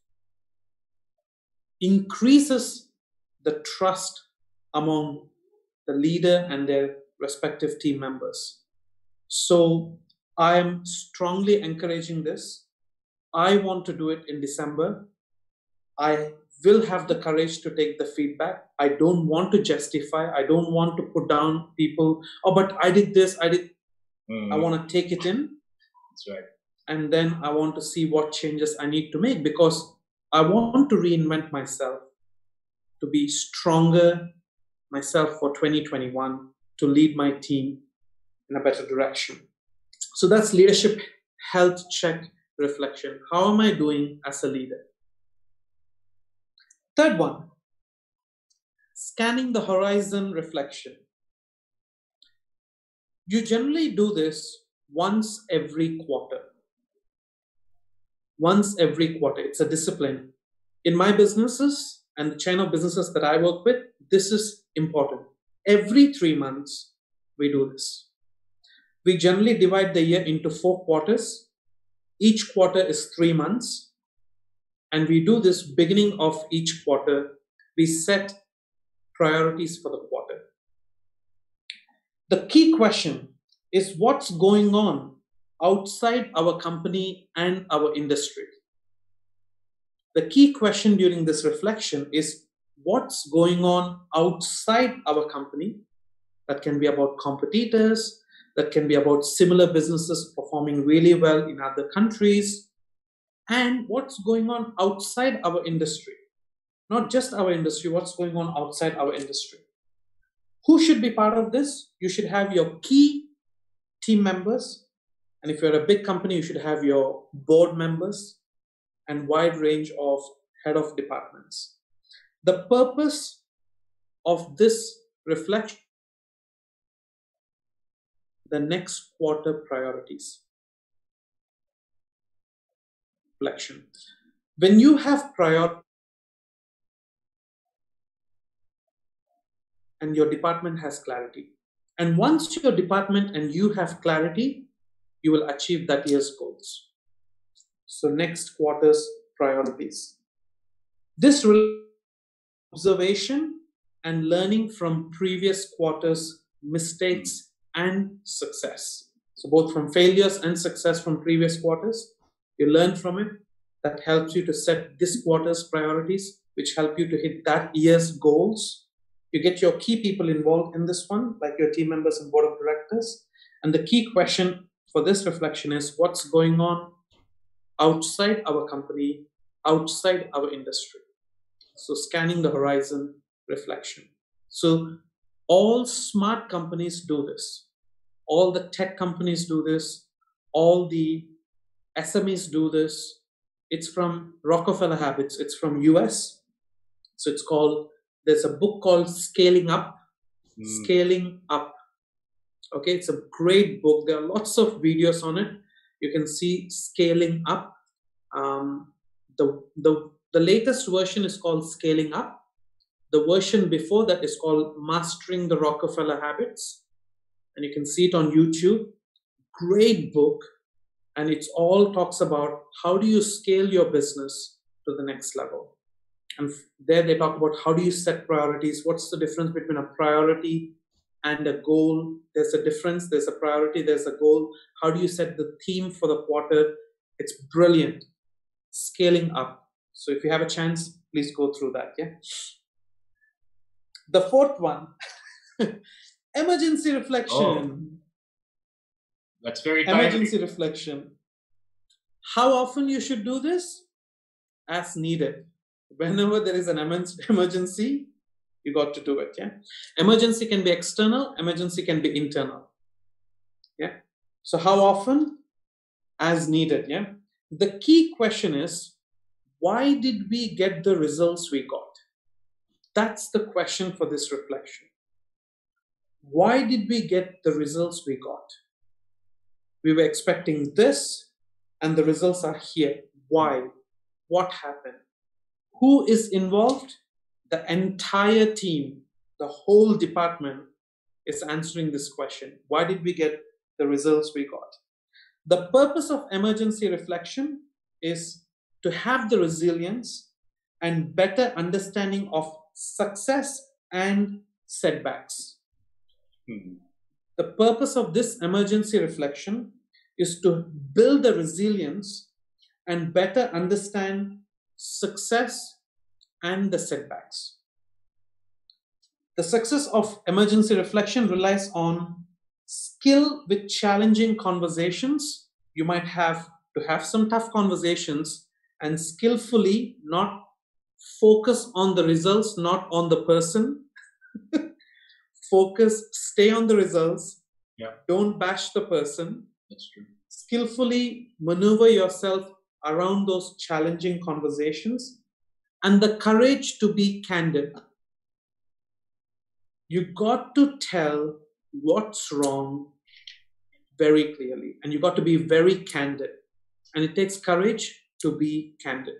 increases the trust among the leader and their respective team members. So I am strongly encouraging this. I want to do it in December. I will have the courage to take the feedback. I don't want to justify. I don't want to put down people. Oh, but I did this. I want to take it in. That's right. And then I want to see what changes I need to make, because I want to reinvent myself to be stronger myself for 2021, to lead my team in a better direction. So that's leadership, health, check, reflection. How am I doing as a leader? Third one, scanning the horizon, reflection. You generally do this once every quarter. Once every quarter. It's a discipline. In my businesses and the chain of businesses that I work with, this is important. Every 3 months, we do this. We generally divide the year into 4 quarters. Each quarter is 3 months. And we do this beginning of each quarter. We set priorities for the quarter. The key question is what's going on outside our company and our industry. The key question during this reflection is what's going on outside our company. That can be about competitors, that can be about similar businesses performing really well in other countries, and what's going on outside our industry. Not just our industry, what's going on outside our industry. Who should be part of this? You should have your key team members. And if you're a big company, you should have your board members and wide range of head of departments. The purpose of this reflection, the next quarter priorities. Reflection. When you have priority and your department has clarity, and once your department and you have clarity, you will achieve that year's goals. So next quarter's priorities. This observation and learning from previous quarters' mistakes and success. So both from failures and success from previous quarters, you learn from it. That helps you to set this quarter's priorities, which help you to hit that year's goals. You get your key people involved in this one, like your team members and board of directors. And the key question for this reflection is what's going on outside our company, outside our industry. So scanning the horizon, reflection. So all smart companies do this. All the tech companies do this. All the SMEs do this. It's from Rockefeller Habits. It's from US. So it's called, there's a book called Scaling Up. Scaling Up. Okay, it's a great book. There are lots of videos on it. You can see Scaling Up. The latest version is called Scaling Up. The version before that is called Mastering the Rockefeller Habits. And you can see it on YouTube. Great book. And it all talks about how do you scale your business to the next level. And there they talk about how do you set priorities. What's the difference between a priority and a goal? There's a difference. There's a priority. There's a goal. How do you set the theme for the quarter? It's brilliant. Scaling Up. So if you have a chance, please go through that. Yeah. The fourth one, emergency reflection. Oh, that's very timely. Emergency reflection. How often you should do this? As needed. Whenever there is an emergency, you got to do it. Yeah. Emergency can be external. Emergency can be internal. Yeah. So how often? As needed. Yeah. The key question is, why did we get the results we got? That's the question for this reflection. Why did we get the results we got? We were expecting this, and the results are here. Why? What happened? Who is involved? The entire team, the whole department is answering this question. Why did we get the results we got? The purpose of emergency reflection is to have the resilience and better understanding of success and setbacks. The purpose of this emergency reflection is to build the resilience and better understand success and the setbacks. The success of emergency reflection relies on skill with challenging conversations. You might have to have some tough conversations and skillfully not focus on the results, not on the person. Focus, stay on the results. Yeah. Don't bash the person. That's true. Skillfully maneuver yourself around those challenging conversations and the courage to be candid. You got to tell what's wrong very clearly, and you got to be very candid. And it takes courage to be candid.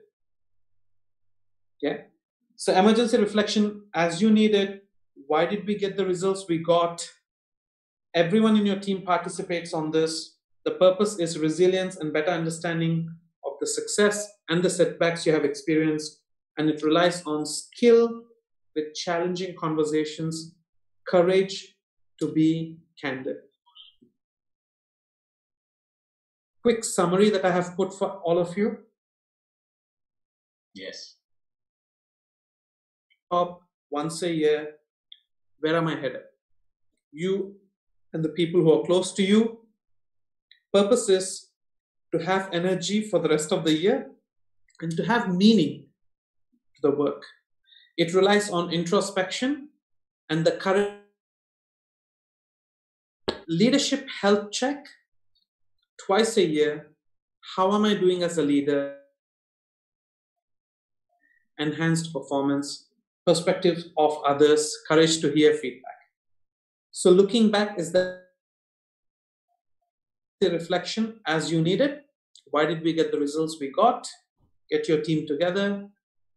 Yeah. So emergency reflection as you need it. Why did we get the results we got? Everyone in your team participates on this. The purpose is resilience and better understanding of the success and the setbacks you have experienced. And it relies on skill with challenging conversations, courage to be candid. Quick summary that I have put for all of you. Yes. Top once a year. Where am I headed? You and the people who are close to you. Purpose is to have energy for the rest of the year and to have meaning to the work. It relies on introspection and the courage. Leadership health check twice a year. How am I doing as a leader? enhanced performance, perspective of others, courage to hear feedback. So looking back, is that the reflection as you needed? Why did we get the results we got? Get your team together,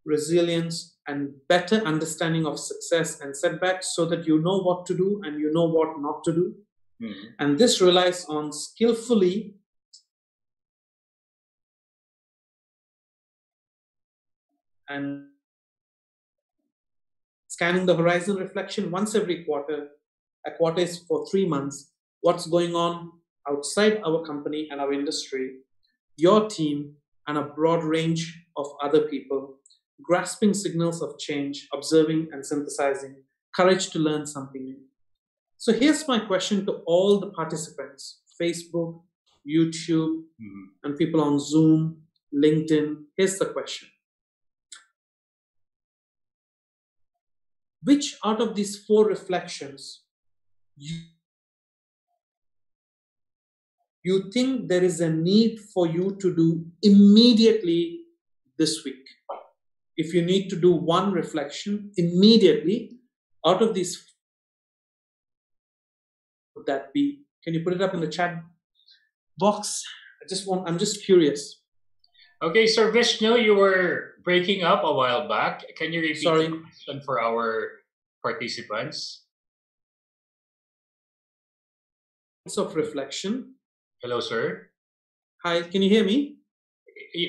resilience, and better understanding of success and setbacks so that you know what to do and you know what not to do. Mm-hmm. And this relies on skillfully and scanning the horizon reflection once every quarter. A quarter is for 3 months. What's going on outside our company and our industry, your team, and a broad range of other people, grasping signals of change, observing and synthesizing, courage to learn something new. So here's my question to all the participants, Facebook, YouTube, and people on Zoom, LinkedIn. Here's the question. Which out of these 4 reflections you think there is a need for you to do immediately this week? If you need to do one reflection immediately, out of these, would that be? Can you put it up in the chat box? I'm just curious. Okay, Sir Vishnu, you were breaking up a while back. Can you repeat Sorry. the question for our participants? Of reflection. Hello, sir. Hi, can you hear me?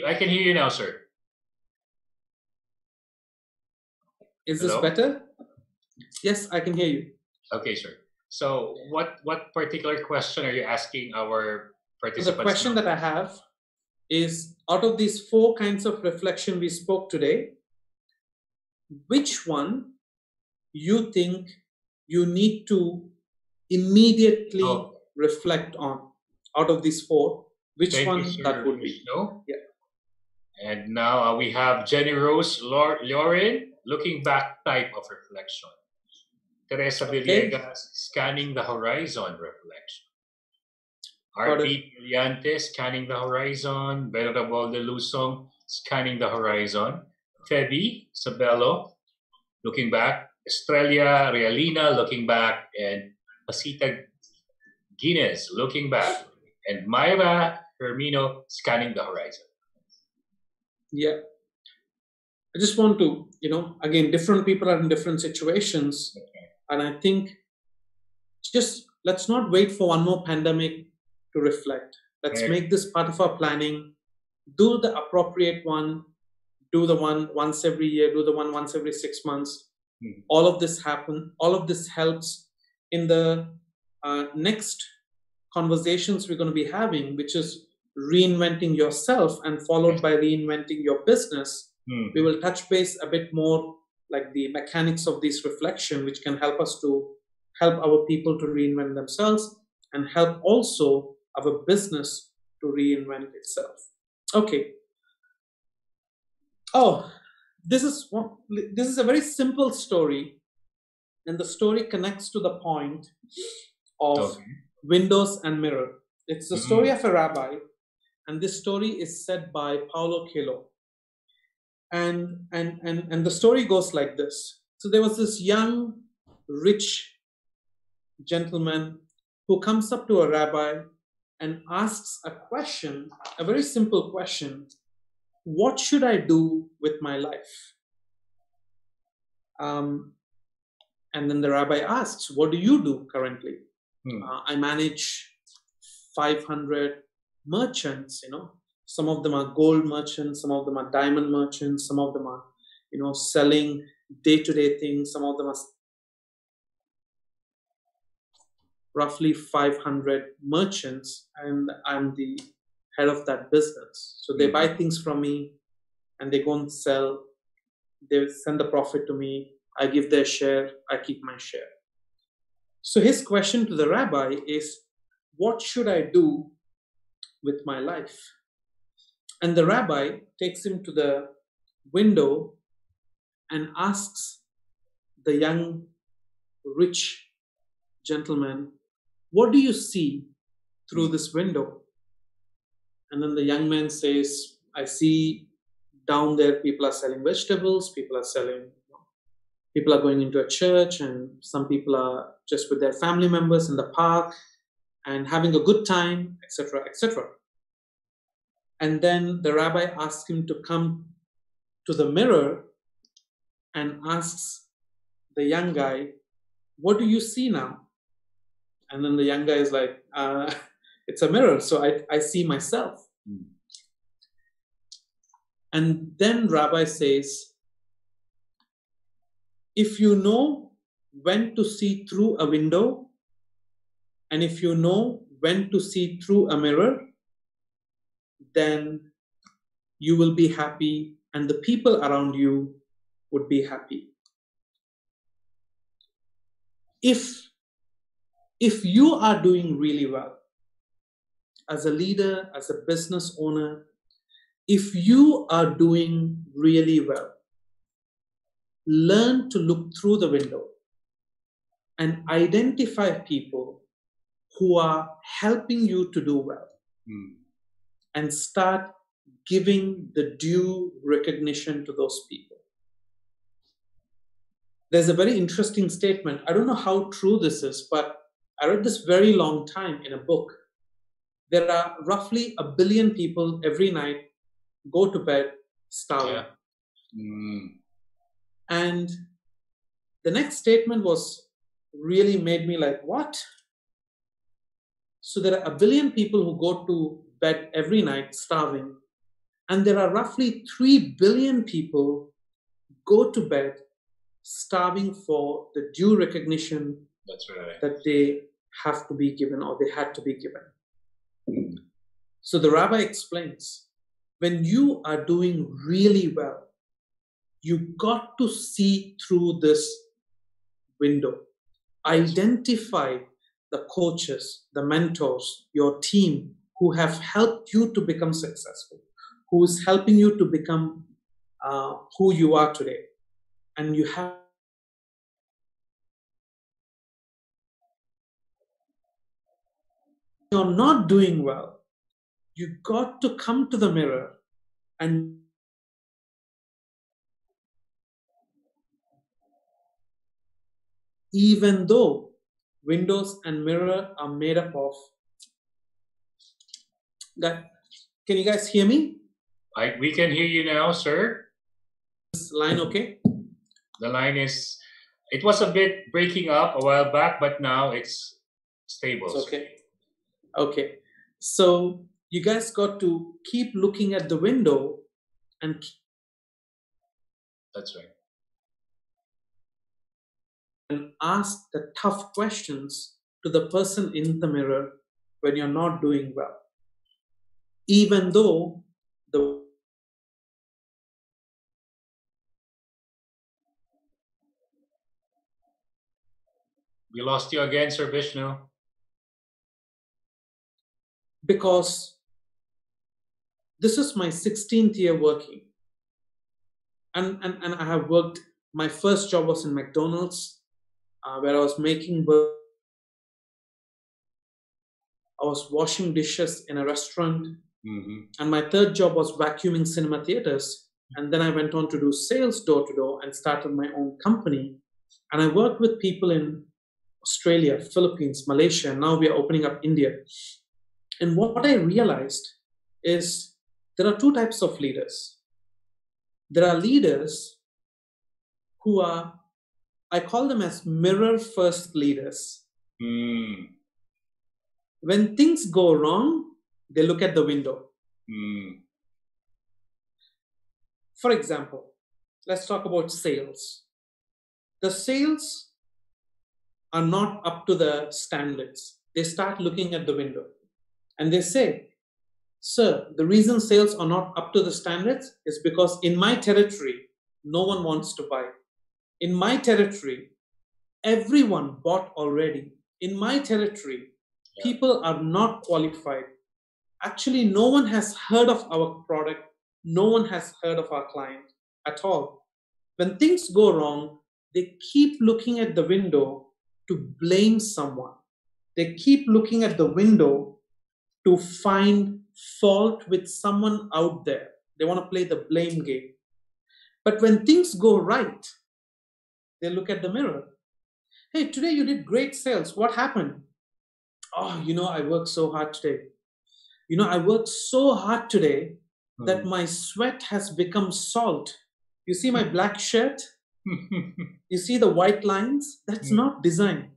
I can hear you now, sir. Is Hello? this better? Yes, I can hear you. Okay, sir. So what particular question are you asking our participants? The question that I have is, out of these 4 kinds of reflection we spoke today, which one you think you need to immediately reflect on? Out of these 4, which Thank one you, that would be? Vishnu. Yeah. And now we have Jenny Rose Lauren, looking back type of reflection. Teresa Villegas, scanning the horizon reflection. R.P. Brillante, scanning the horizon. Venerable de Lusong, scanning the horizon. Feby Sabello, looking back. Estrella Realina, looking back. And Pasita Guinness, looking back. And Myra Hermino, scanning the horizon. Yeah. I just want to, again, different people are in different situations. Okay. And I think just let's not wait for one more pandemic to reflect. Let's make this part of our planning. Do the appropriate one. Do the one once every year. Do the one once every 6 months. All of this helps in the next conversations we're going to be having, which is reinventing yourself and followed by reinventing your business. We will touch base a bit more like the mechanics of this reflection, which can help us to help our people to reinvent themselves and help also our business to reinvent itself. Okay. This is a very simple story, and the story connects to the point of windows and mirror. It's the story of a rabbi, and this story is said by Paulo Coelho. And the story goes like this. So there was this young, rich gentleman who comes up to a rabbi and asks a question, a very simple question: what should I do with my life? And then the rabbi asks, what do you do currently? I manage 500 merchants, Some of them are gold merchants, some of them are diamond merchants, some of them are, selling day-to-day things, some of them are roughly 500 merchants, and I'm the head of that business. So they buy things from me and they go and sell. They send the profit to me. I give their share. I keep my share. So his question to the rabbi is, what should I do with my life? And the rabbi takes him to the window and asks the young, rich gentleman, what do you see through this window? And then the young man says, I see down there, people are selling vegetables, people are going into a church, and some people are just with their family members in the park and having a good time, etc., etc. And then the rabbi asks him to come to the mirror and asks the young guy, "What do you see now?" And then the young guy is like, "It's a mirror, so I see myself." And then Rabbi says, if you know when to see through a window, and if you know when to see through a mirror, then you will be happy and the people around you would be happy. If you are doing really well as a leader, as a business owner, if you are doing really well, learn to look through the window and identify people who are helping you to do well, and start giving the due recognition to those people. There's a very interesting statement. I don't know how true this is, but I read this very long time in a book. There are roughly 1 billion people every night go to bed starving. And the next statement really made me like, what? So there are 1 billion people who go to bed every night starving, and there are roughly 3 billion people go to bed starving for the due recognition that they have to be given, or they had to be given. So the rabbi explains, when you are doing really well, you got to see through this window. Identify the coaches, the mentors, your team who have helped you to become successful, who is helping you to become who you are today. And you have you're not doing well, you got to come to the mirror and even though windows and mirror are made up of that. Can you guys hear me? We can hear you now, sir. This line okay? The line it was a bit breaking up a while back, but now it's stable. It's okay. Okay. So you guys got to keep looking at the window and that's right. And ask the tough questions to the person in the mirror when you're not doing well. Even though we lost you again, Sir Vishnu. Because this is my 16th year working. And I have worked, my first job was in McDonald's, where I was making burgers. I was washing dishes in a restaurant. And my third job was vacuuming cinema theaters. And then I went on to do sales door to door and started my own company. And I worked with people in Australia, Philippines, Malaysia, and now we are opening up India. And what I realized is there are two types of leaders. There are leaders who are, I call them as mirror first leaders. When things go wrong, they look at the window. For example, let's talk about sales. The sales are not up to the standards. They start looking at the window and they say, sir, the reason sales are not up to the standards is because in my territory, no one wants to buy. In my territory, everyone bought already. In my territory, people are not qualified. Actually, no one has heard of our product. No one has heard of our client at all. When things go wrong, they keep looking at the window to blame someone. They keep looking at the window to find fault with someone out there. They want to play the blame game. But when things go right, they look at the mirror. Hey, today you did great sales. What happened? Oh, I worked so hard today. I worked so hard today that my sweat has become salt. You see my black shirt? You see the white lines? That's not design.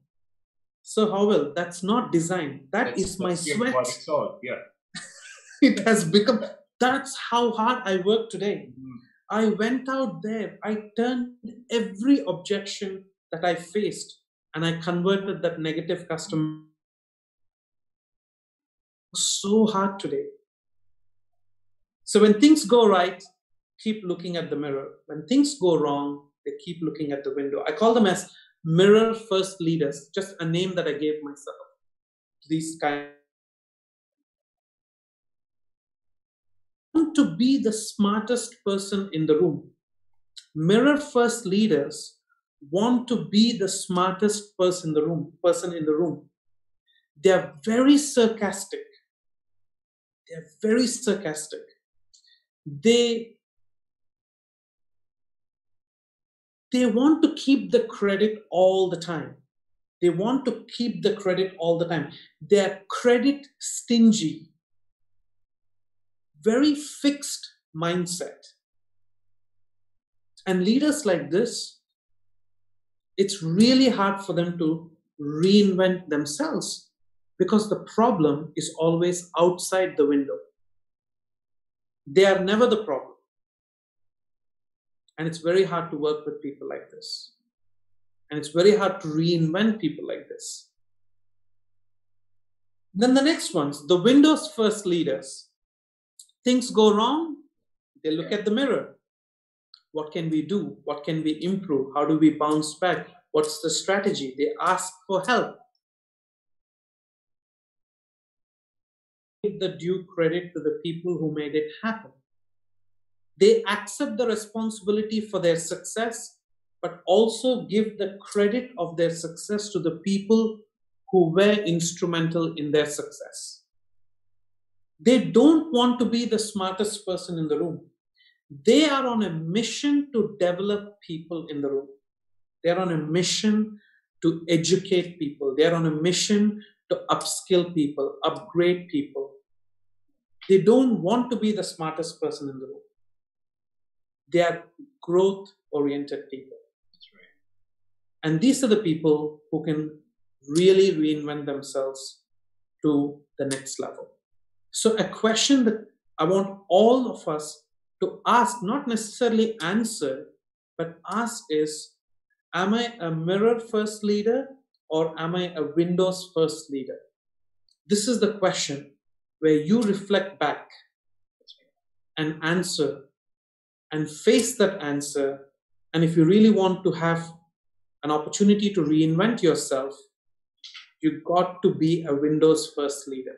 So Howell, that's not design. That's my sweat. Salt. Yeah. It has become, that's how hard I worked today. I went out there, I turned every objection that I faced, and I converted that negative customer so hard today. So when things go right, keep looking at the mirror. When things go wrong, they keep looking at the window. I call them as mirror first leaders, just a name that I gave myself. These kind want to be the smartest person in the room. Mirror first leaders want to be the smartest person in the room. They are very sarcastic. They want to keep the credit all the time. They're credit stingy. Very fixed mindset. And leaders like this, it's really hard for them to reinvent themselves because the problem is always outside the window. They are never the problem. And it's very hard to work with people like this. And it's very hard to reinvent people like this. Then the next ones, the windows first leaders. Things go wrong, they look at the mirror. What can we do? What can we improve? How do we bounce back? What's the strategy? They ask for help. Give the due credit to the people who made it happen. They accept the responsibility for their success, but also give the credit of their success to the people who were instrumental in their success. They don't want to be the smartest person in the room. They are on a mission to develop people in the room. They're on a mission to educate people. They're on a mission to upskill people, upgrade people. They don't want to be the smartest person in the room. They are growth-oriented people. That's right. And these are the people who can really reinvent themselves to the next level. So a question that I want all of us to ask, not necessarily answer, but ask is, am I a mirror first leader or am I a windows first leader? This is the question where you reflect back and answer and face that answer. And if you really want to have an opportunity to reinvent yourself, you've got to be a windows first leader.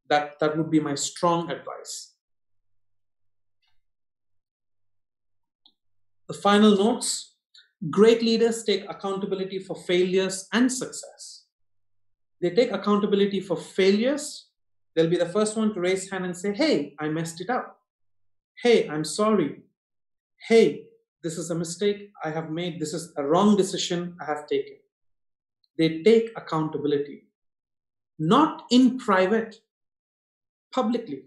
That would be my strong advice. The final notes. Great leaders take accountability for failures and success. They take accountability for failures. They'll be the first one to raise hand and say, hey, I messed it up. Hey, I'm sorry. Hey, this is a mistake I have made. This is a wrong decision I have taken. They take accountability. Not in private, publicly.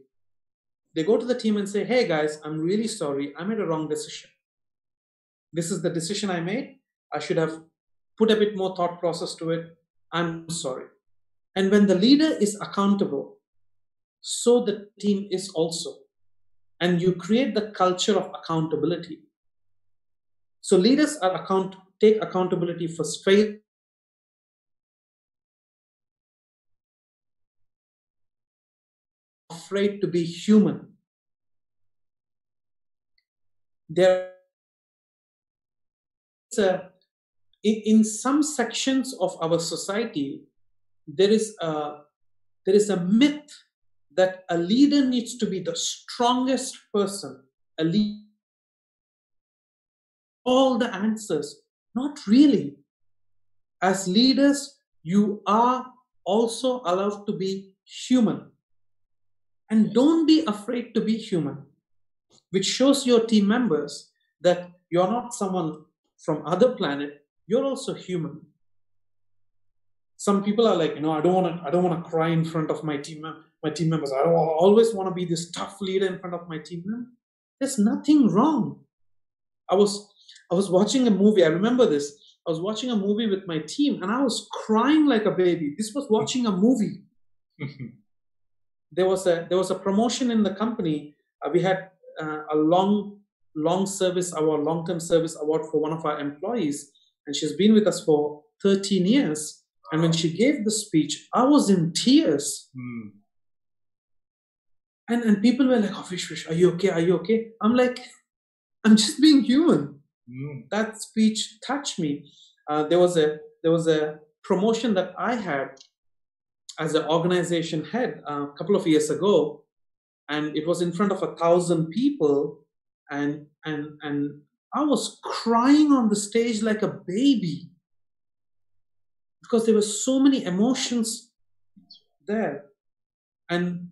They go to the team and say, hey guys, I'm really sorry. I made a wrong decision. This is the decision I made. I should have put a bit more thought process to it. I'm sorry. And when the leader is accountable, so the team is also. And you create the culture of accountability. So leaders take accountability for failure. Afraid to be human. In some sections of our society, there is a myth that a leader needs to be the strongest person. A leader, all the answers. Not really. As leaders, you are also allowed to be human. And don't be afraid to be human, which shows your team members that you're not someone from other planet, you're also human. Some people are like, I don't want to cry in front of my team members. I don't always want to be this tough leader in front of my team members. There's nothing wrong. I was watching a movie. I remember this. I was watching a movie with my team and I was crying like a baby. This was watching a movie. There was a promotion in the company. We had a long-term service award for one of our employees, and she's been with us for 13 years. And when she gave the speech, I was in tears. And people were like, "Oh, Vish, are you okay? Are you okay?" I'm like, I'm just being human. That speech touched me. There was a promotion that I had as an organization head a couple of years ago, and it was in front of 1,000 people, and I was crying on the stage like a baby because there were so many emotions there, and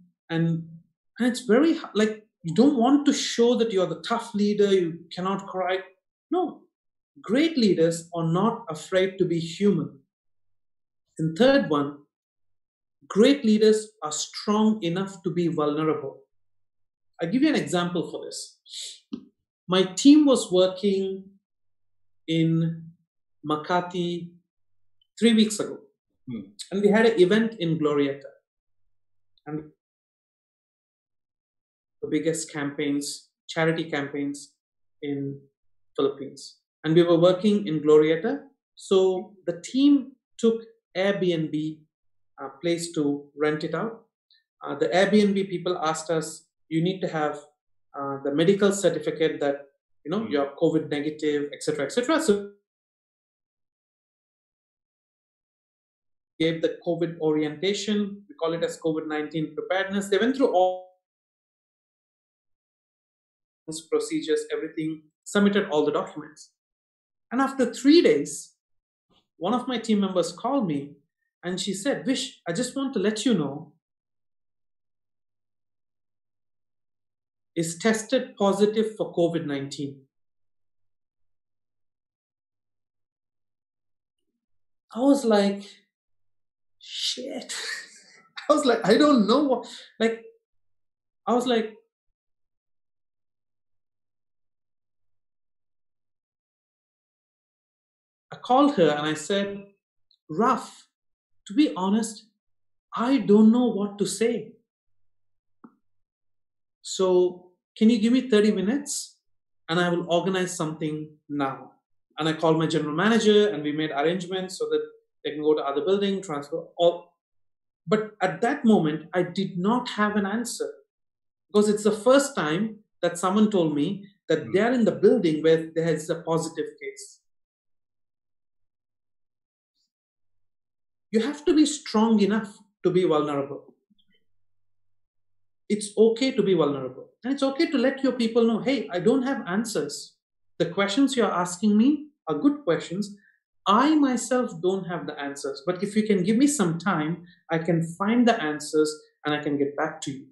it's very like, you don't want to show that you're the tough leader, you cannot cry. No, great leaders are not afraid to be human. And third one, great leaders are strong enough to be vulnerable. I'll give you an example for this. My team was working in Makati 3 weeks ago. And we had an event in Glorieta. And the biggest campaigns, charity campaigns in Philippines. And we were working in Glorieta. So the team took Airbnb place to rent it out. The Airbnb people asked us, you need to have the medical certificate that, you're COVID negative, etc., etc. So gave the COVID orientation. We call it as COVID-19 preparedness. They went through all procedures, everything, submitted all the documents. And after 3 days, one of my team members called me and she said, Vish, I just want to let you know, is tested positive for COVID-19. I was like, shit. I was like, I don't know what, I was like, I called her and I said, Raf, to be honest, I don't know what to say. So can you give me 30 minutes and I will organize something now? And I called my general manager and we made arrangements so that they can go to other building, transfer all. But at that moment, I did not have an answer because it's the first time that someone told me that they're in the building where there is a positive case. You have to be strong enough to be vulnerable. It's okay to be vulnerable. And it's okay to let your people know, hey, I don't have answers. The questions you're asking me are good questions. I myself don't have the answers. But if you can give me some time, I can find the answers and I can get back to you.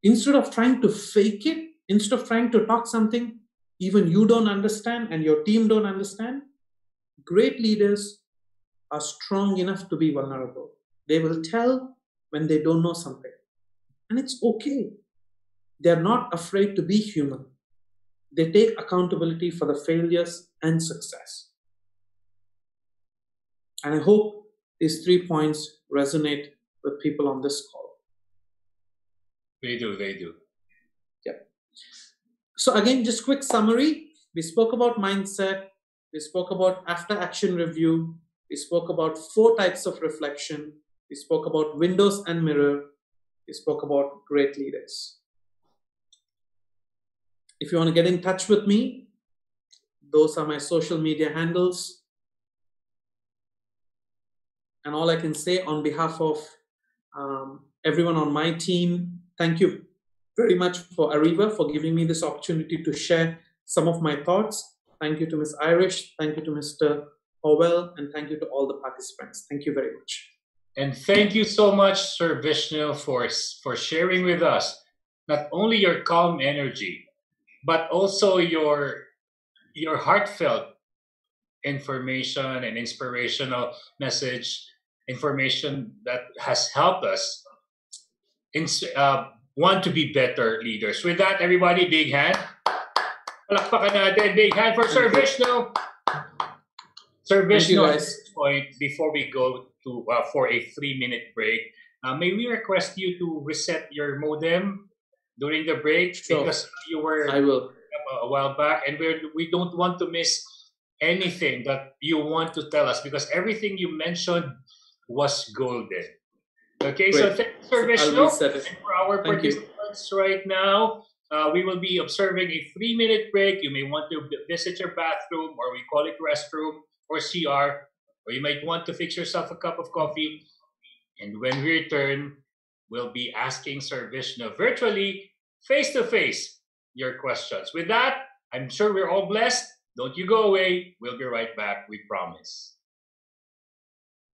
Instead of trying to fake it, instead of trying to talk something even you don't understand and your team don't understand, great leaders are strong enough to be vulnerable. They will tell when they don't know something. And it's okay. They're not afraid to be human. They take accountability for the failures and success. And I hope these 3 points resonate with people on this call. They do. Yep. So again, just quick summary. We spoke about mindset. We spoke about after action review. We spoke about 4 types of reflection. We spoke about windows and mirror. We spoke about great leaders. If you want to get in touch with me, those are my social media handles. And all I can say on behalf of everyone on my team, thank you very much for Ariva for giving me this opportunity to share some of my thoughts. Thank you to Ms. Irish. Thank you to Mr. Howell. And thank you to all the participants. Thank you very much. And thank you so much, Sir Vishnu, for sharing with us not only your calm energy, but also your heartfelt information and inspirational message, information that has helped us want to be better leaders. With that, everybody, big hand. Palakpakan natin, big hand for Sir Vishnu. Sir Vishnu, at this point, before we go to for a 3-minute break, may we request you to reset your modem during the break? Sure. Because you were I will. A while back, and we don't want to miss anything that you want to tell us, because everything you mentioned was golden. Okay, Great. so thanks, Sir Vishnu. And for our Thank participants right now, we will be observing a 3-minute break. You may want to visit your bathroom, or we call it restroom, or CR, or you might want to fix yourself a cup of coffee. And when we return, we'll be asking Sir Vishnu virtually, face-to-face, your questions. With that, I'm sure we're all blessed. Don't you go away. We'll be right back, we promise.